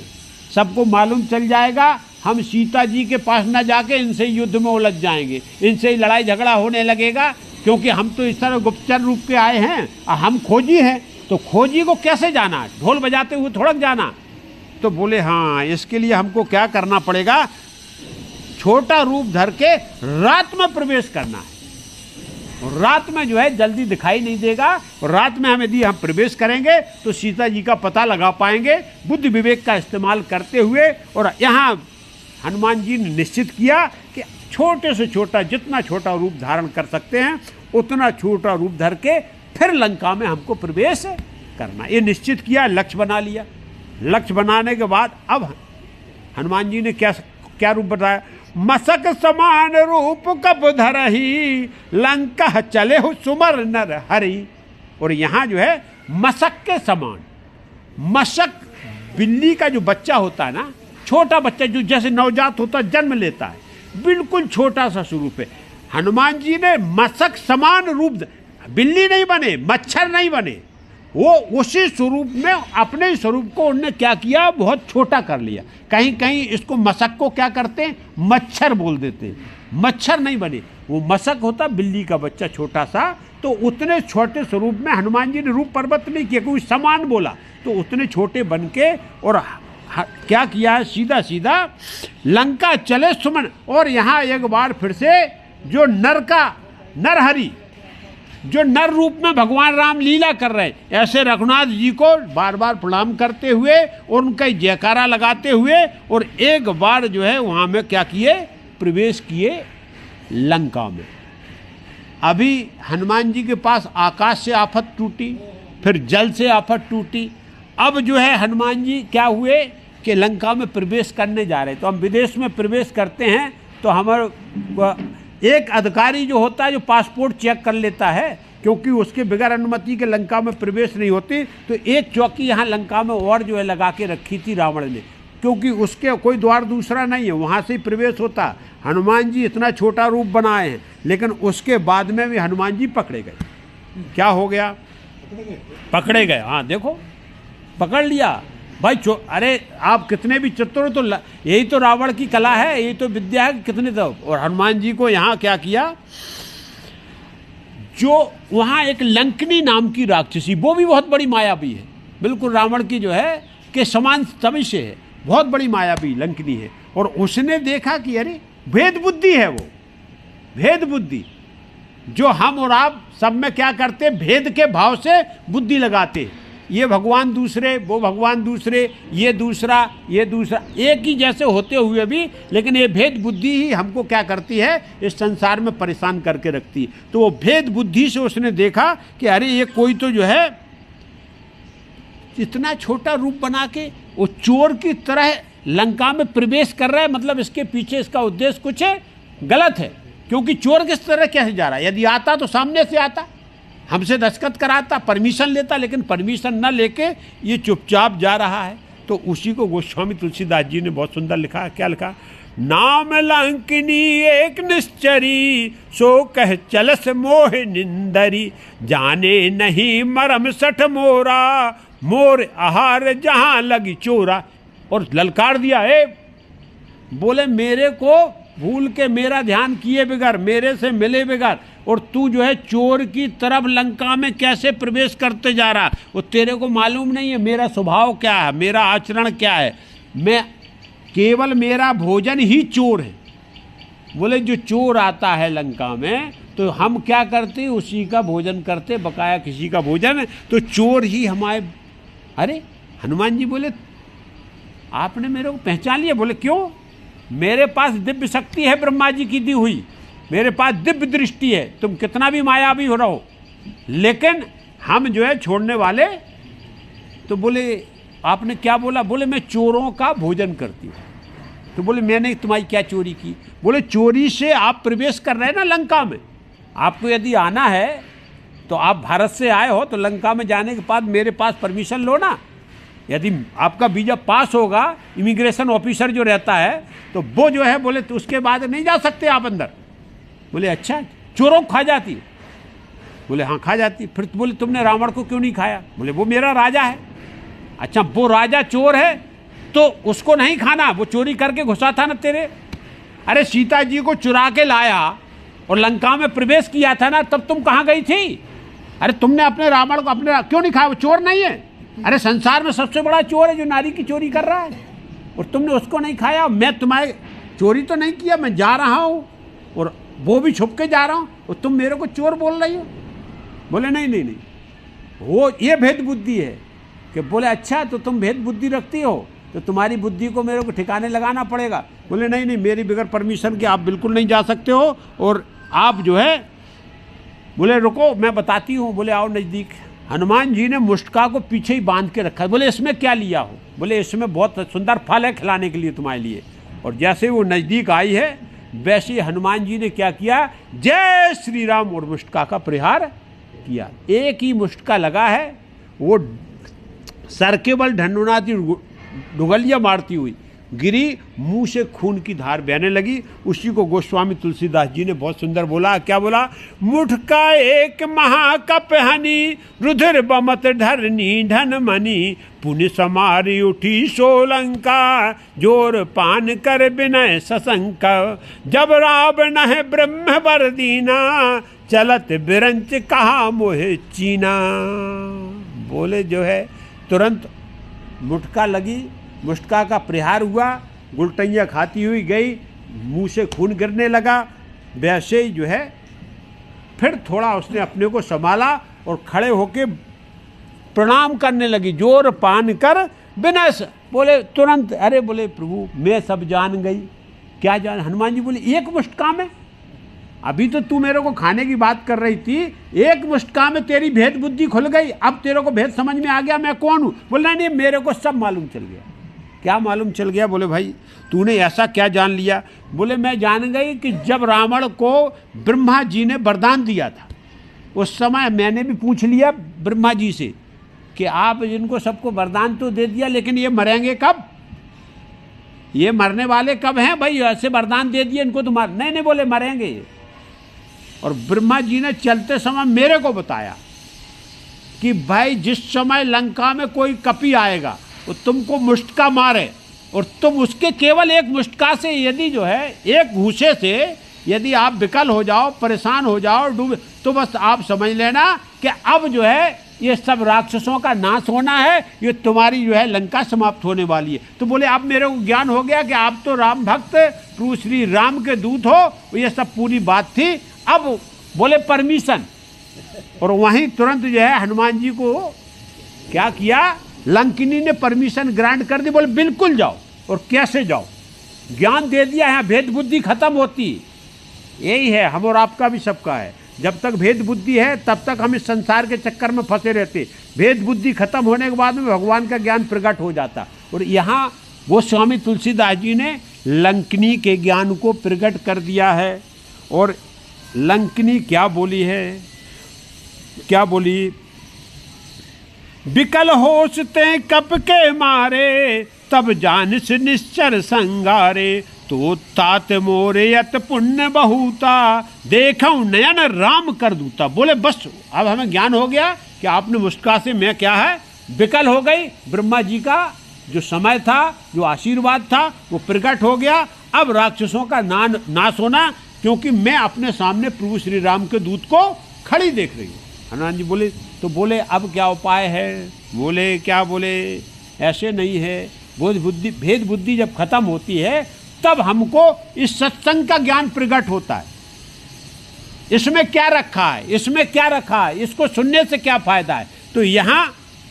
सबको मालूम चल जाएगा, हम सीता जी के पास न जाके इनसे युद्ध में उलझ जाएंगे, इनसे ही लड़ाई झगड़ा होने लगेगा, क्योंकि हम तो इस तरह गुप्तचर रूप के आए हैं, हम खोजी हैं, तो खोजी को कैसे जाना, ढोल बजाते हुए थोड़ा जाना। तो बोले हाँ, इसके लिए हमको क्या करना पड़ेगा, छोटा रूप धर के रात में प्रवेश करना है। और रात में जो है जल्दी दिखाई नहीं देगा, और रात में हम यदि हम प्रवेश करेंगे तो सीता जी का पता लगा पाएंगे, बुद्धि विवेक का इस्तेमाल करते हुए। और यहाँ हनुमान जी ने निश्चित किया कि छोटे से छोटा, जितना छोटा रूप धारण कर सकते हैं उतना छोटा रूप धर के फिर लंका में हमको प्रवेश करना, ये निश्चित किया, लक्ष्य बना लिया। लक्ष्य बनाने के बाद अब हनुमान जी ने क्या रूप बताया, मसक समान रूप कप धरही, लंका चले हो सुमर नर हरि। और यहाँ जो है मसक के समान, मसक बिल्ली का जो बच्चा होता है ना, छोटा बच्चा जो जैसे नवजात होता जन्म लेता है, बिल्कुल छोटा सा स्वरूप है। हनुमान जी ने मसक समान रूप, बिल्ली नहीं बने, मच्छर नहीं बने, वो उसी स्वरूप में अपने स्वरूप को उन्होंने क्या किया, बहुत छोटा कर लिया। कहीं कहीं इसको मसक को क्या करते हैं, मच्छर बोल देते हैं, मच्छर नहीं बने, वो मसक होता बिल्ली का बच्चा छोटा सा। तो उतने छोटे स्वरूप में हनुमान जी ने रूप पर्वत नहीं किया, कोई समान बोला, तो उतने छोटे बन के और क्या किया, सीधा सीधा लंका चले सुमन। और यहाँ एक बार फिर से जो नरहरि, जो नर रूप में भगवान राम लीला कर रहे हैं, ऐसे रघुनाथ जी को बार बार प्रणाम करते हुए और उनका जयकारा लगाते हुए, और एक बार जो है वहाँ में क्या किए, प्रवेश किए लंका में। अभी हनुमान जी के पास आकाश से आफत टूटी, फिर जल से आफत टूटी, अब जो है हनुमान जी क्या हुए कि लंका में प्रवेश करने जा रहे। तो हम विदेश में प्रवेश करते हैं तो हमारे एक अधिकारी जो होता है, जो पासपोर्ट चेक कर लेता है, क्योंकि उसके बगैर अनुमति के लंका में प्रवेश नहीं होती। तो एक चौकी यहाँ लंका में और जो है लगा के रखी थी रावण ने, क्योंकि उसके कोई द्वार दूसरा नहीं है, वहाँ से ही प्रवेश होता। हनुमान जी इतना छोटा रूप बनाए हैं, लेकिन उसके बाद में भी हनुमान जी पकड़े गए। क्या हो गया? पकड़े गए। हाँ देखो, पकड़ लिया भाई। अरे आप कितने भी चतुर, तो यही तो रावण की कला है, यही तो विद्या है, कितने तो। और हनुमान जी को यहाँ क्या किया, जो वहाँ एक लंकनी नाम की राक्षसी, वो भी बहुत बड़ी मायावी है, बिल्कुल रावण की जो है के समान तमिश है, बहुत बड़ी मायावी लंकनी है। और उसने देखा कि अरे भेद बुद्धि है, वो भेद बुद्धि जो हम और आप सब में क्या करते, भेद के भाव से बुद्धि लगाते। ये भगवान दूसरे, वो भगवान दूसरे, ये दूसरा, ये दूसरा, एक ही जैसे होते हुए भी, लेकिन ये भेद बुद्धि ही हमको क्या करती है, इस संसार में परेशान करके रखती है। तो वो भेद बुद्धि से उसने देखा कि अरे ये कोई तो जो है इतना छोटा रूप बना के वो चोर की तरह लंका में प्रवेश कर रहा है, मतलब इसके पीछे इसका उद्देश्य कुछ है, गलत है। क्योंकि चोर किस तरह कैसे जा रहा है, यदि आता तो सामने से आता, हमसे दस्तखत कराता, परमिशन लेता, लेकिन परमिशन न लेके ये चुपचाप जा रहा है। तो उसी को गोस्वामी तुलसीदास जी ने बहुत सुंदर लिखा। क्या लिखा? नाम लंकिनी एक निश्चरी, सो कह चलस मोह निंदरी, जाने नहीं मरम सठ मोरा, मोर आहार जहां लगी चोरा। और ललकार दिया, बोले मेरे को भूल के, मेरा ध्यान किए बगैर, मेरे से मिले बगैर, और तू जो है चोर की तरफ लंका में कैसे प्रवेश करते जा रहा, वो तेरे को मालूम नहीं है मेरा स्वभाव क्या है, मेरा आचरण क्या है। मैं केवल, मेरा भोजन ही चोर है। बोले जो चोर आता है लंका में तो हम क्या करते, उसी का भोजन करते, बकाया किसी का भोजन, तो चोर ही हमारे। अरे हनुमान जी बोले आपने मेरे को पहचान लिया? बोले क्यों? मेरे पास दिव्य शक्ति है ब्रह्मा जी की दी हुई, मेरे पास दिव्य दृष्टि है, तुम कितना भी मायावी हो रहो, लेकिन हम जो है छोड़ने वाले। तो बोले आपने क्या बोला? बोले मैं चोरों का भोजन करती हूँ। तो बोले मैंने तुम्हारी क्या चोरी की? बोले चोरी से आप प्रवेश कर रहे हैं ना लंका में, आपको यदि आना है तो आप भारत से आए हो तो लंका में जाने के बाद मेरे पास परमिशन लो ना। यदि आपका वीजा पास होगा, इमिग्रेशन ऑफिसर जो रहता है, तो वो जो है बोले तो उसके बाद नहीं जा सकते आप अंदर। बोले अच्छा, चोरों को खा जाती? बोले हाँ खा जाती। फिर बोले तुमने रावण को क्यों नहीं खाया? बोले वो मेरा राजा है। अच्छा, वो राजा चोर है तो उसको नहीं खाना, वो चोरी करके घुसा था ना तेरे। अरे सीता जी को चुरा के लाया और लंका में प्रवेश किया था ना, तब तुम कहाँ गई थी? अरे तुमने अपने रावण को अपने क्यों नहीं खाया? वो चोर नहीं है? अरे संसार में सबसे बड़ा चोर है जो नारी की चोरी कर रहा है, और तुमने उसको नहीं खाया। मैं तुम्हारे चोरी तो नहीं किया, मैं जा रहा हूँ और वो भी छुप के जा रहा हूँ, और तुम मेरे को चोर बोल रही हो। बोले नहीं नहीं नहीं, वो ये भेद बुद्धि है। कि बोले अच्छा, तो तुम भेद बुद्धि रखती हो तो तुम्हारी बुद्धि को मेरे को ठिकाने लगाना पड़ेगा। बोले नहीं नहीं, मेरी बगैर परमिशन के आप बिल्कुल नहीं जा सकते हो, और आप जो है, बोले रुको मैं बताती हूँ। बोले आओ नज़दीक। हनुमान जी ने मुष्टिका को पीछे ही बांध के रखा। बोले इसमें क्या लिया हो? बोले इसमें बहुत सुंदर फल है खिलाने के लिए तुम्हारे लिए। और जैसे वो नज़दीक आई है, वैसे हनुमान जी ने क्या किया, जय श्री राम, और मुष्टिका का प्रहार किया। एक ही मुष्टिका लगा है, वो सर के बल ढंढुनाती डुगलियाँ मारती हुई गिरी, मुंह से खून की धार बहने लगी। उसी को गोस्वामी तुलसीदास जी ने बहुत सुंदर बोला। क्या बोला? मुठका एक महाकप हनी, रुधिर बमत धरनी धन मनी, पुण्य समारी उठी सोलंका, जोर पान कर विनय सशंक, जब रावण है ब्रह्म वर दीना, चलत बिरंच कहा मोहे चीना। बोले जो है तुरंत मुठका लगी, मुष्टिका का प्रहार हुआ, गुलटैया खाती हुई गई, मुंह से खून गिरने लगा। वैसे ही जो है फिर थोड़ा उसने अपने को संभाला और खड़े होके प्रणाम करने लगी, जोर पान कर विनय। बोले तुरंत, अरे बोले प्रभु मैं सब जान गई। क्या जान? हनुमान जी बोले एक मुष्टिका में? अभी तो तू मेरे को खाने की बात कर रही थी, एक मुष्टिका में तेरी भेद बुद्धि खुल गई, अब तेरे को भेद समझ में आ गया मैं कौन हूँ? बोला नहीं, मेरे को सब मालूम चल गया। क्या मालूम चल गया? बोले भाई तूने ऐसा क्या जान लिया? बोले मैं जान गई कि जब रावण को ब्रह्मा जी ने वरदान दिया था उस समय मैंने भी पूछ लिया ब्रह्मा जी से कि आप इनको सबको वरदान तो दे दिया, लेकिन ये मरेंगे कब, ये मरने वाले कब हैं भाई, ऐसे वरदान दे दिए इनको तो मार, नहीं बोले मरेंगे ये। और ब्रह्मा जी ने चलते समय मेरे को बताया कि भाई जिस समय लंका में कोई कपी आएगा वो तुमको मुष्टका मारे और तुम उसके केवल एक मुष्टका से यदि जो है एक घूसे से यदि आप विकल हो जाओ, परेशान हो जाओ, डूबे, तो बस आप समझ लेना कि अब जो है ये सब राक्षसों का नाश होना है, ये तुम्हारी जो है लंका समाप्त होने वाली है। तो बोले अब मेरे को ज्ञान हो गया कि आप तो राम भक्त प्रभु श्री राम के दूत हो, ये सब पूरी बात थी। अब बोले परमिशन, और वहीं तुरंत जो है हनुमान जी को क्या किया, लंकिनी ने परमिशन ग्रांट कर दी, बोले बिल्कुल जाओ। और कैसे जाओ, ज्ञान दे दिया है, भेद बुद्धि खत्म होती, यही है हम और आपका भी सबका है। जब तक भेद बुद्धि है तब तक हम इस संसार के चक्कर में फंसे रहते, भेद बुद्धि खत्म होने के बाद में भगवान का ज्ञान प्रकट हो जाता। और यहाँ गोस्वामी तुलसीदास जी ने लंकिनी के ज्ञान को प्रकट कर दिया है। और लंकिनी क्या बोली है, क्या बोली, विकल होसते कप के मारे, तब जानिस निश्चर संगारे, तो तात मोरे यत पुण्य बहुता, देखूं नयन राम कर दूता। बोले बस अब हमें ज्ञान हो गया कि आपने मुस्का से मैं क्या है विकल हो गई, ब्रह्मा जी का जो समय था, जो आशीर्वाद था वो प्रकट हो गया। अब राक्षसों का नाश होना, क्योंकि मैं अपने सामने प्रभु श्री राम के दूत को खड़ी देख रही हूँ। हनुमान जी बोले, तो बोले अब क्या उपाय है, बोले क्या, बोले ऐसे नहीं है, भेद बुद्धि जब खत्म होती है तब हमको इस सत्संग का ज्ञान प्रकट होता है। इसमें क्या रखा है, इसमें क्या रखा है, इसको सुनने से क्या फायदा है। तो यहाँ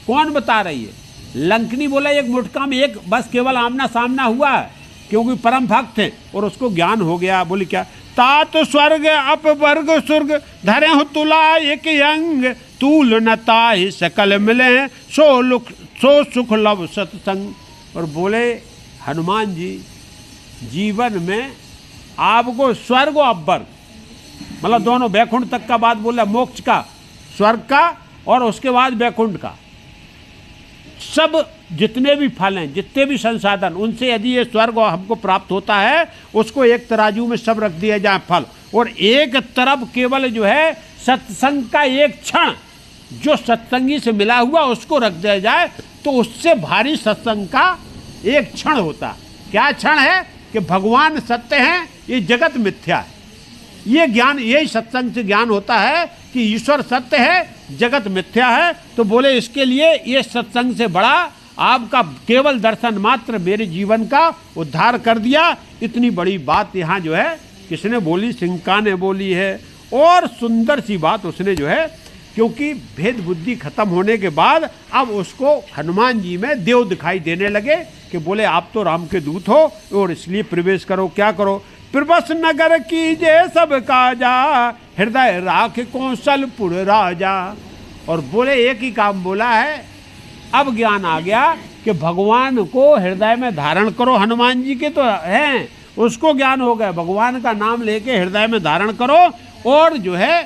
कौन बता रही है, लंकिनी बोला एक मुटका में एक बस केवल आमना सामना हुआ है, क्योंकि परम भक्त थे और उसको ज्ञान हो गया। बोली क्या, तात स्वर्ग अप वर्ग स्वर्ग धरे हो तुला एक अंग, तूल नता ही सकल मिले सो सुख लव सत्संग। और बोले हनुमान जी जीवन में आपको स्वर्ग और अपवर्ग, मतलब दोनों, वैकुंठ तक का बात बोला, मोक्ष का, स्वर्ग का और उसके बाद वैकुंठ का, सब जितने भी फल हैं, जितने भी संसाधन, उनसे यदि ये स्वर्ग हमको प्राप्त होता है, उसको एक तराजू में सब रख दिया जाए फल, और एक तरफ केवल जो है सत्संग का एक क्षण जो सत्संगी से मिला हुआ उसको रख दिया जाए, तो उससे भारी सत्संग का एक क्षण होता। क्या क्षण है कि भगवान सत्य हैं, ये जगत मिथ्या है। ये ज्ञान, यही सत्संग से ज्ञान होता है कि ईश्वर सत्य है, जगत मिथ्या है। तो बोले इसके लिए ये सत्संग से बड़ा आपका केवल दर्शन मात्र मेरे जीवन का उद्धार कर दिया। इतनी बड़ी बात यहाँ जो है किसने बोली, सिंका ने बोली है। और सुंदर सी बात उसने जो है, क्योंकि भेद बुद्धि खत्म होने के बाद अब उसको हनुमान जी में देव दिखाई देने लगे कि बोले आप तो राम के दूत हो और इसलिए प्रवेश करो, क्या करो, प्रवस नगर कीजे सब काजा, हृदय राख कौशलपुर राजा। और बोले एक ही काम बोला है, अब ज्ञान आ गया कि भगवान को हृदय में धारण करो। हनुमान जी के तो हैं, उसको ज्ञान हो गया, भगवान का नाम लेके हृदय में धारण करो और जो है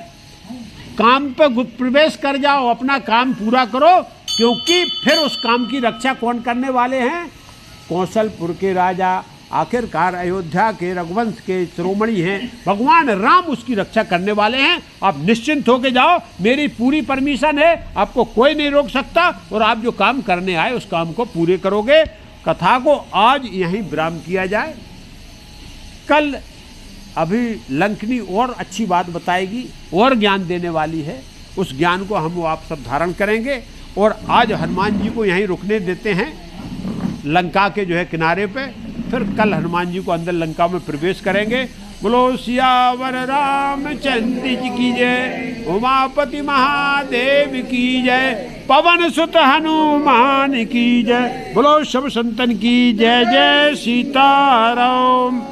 काम पे प्रवेश कर जाओ, अपना काम पूरा करो, क्योंकि फिर उस काम की रक्षा कौन करने वाले हैं, कौशलपुर के राजा, आखिरकार अयोध्या के रघुवंश के शिरोमणि हैं, भगवान राम उसकी रक्षा करने वाले हैं। आप निश्चिंत होके जाओ, मेरी पूरी परमिशन है, आपको कोई नहीं रोक सकता, और आप जो काम करने आए उस काम को पूरे करोगे। कथा को आज यहीं विराम किया जाए, कल अभी लंकिनी और अच्छी बात बताएगी और ज्ञान देने वाली है, उस ज्ञान को हम आप सब धारण करेंगे। और आज हनुमान जी को यहीं रुकने देते हैं लंका के जो है किनारे पे, फिर कल हनुमान जी को अंदर लंका में प्रवेश करेंगे। बोलो सियावर रामचंद्र जी की जय, उमापति महादेव की जय, पवन सुत हनुमान की जय, बोलो सब संतन की जय जय सीताराम।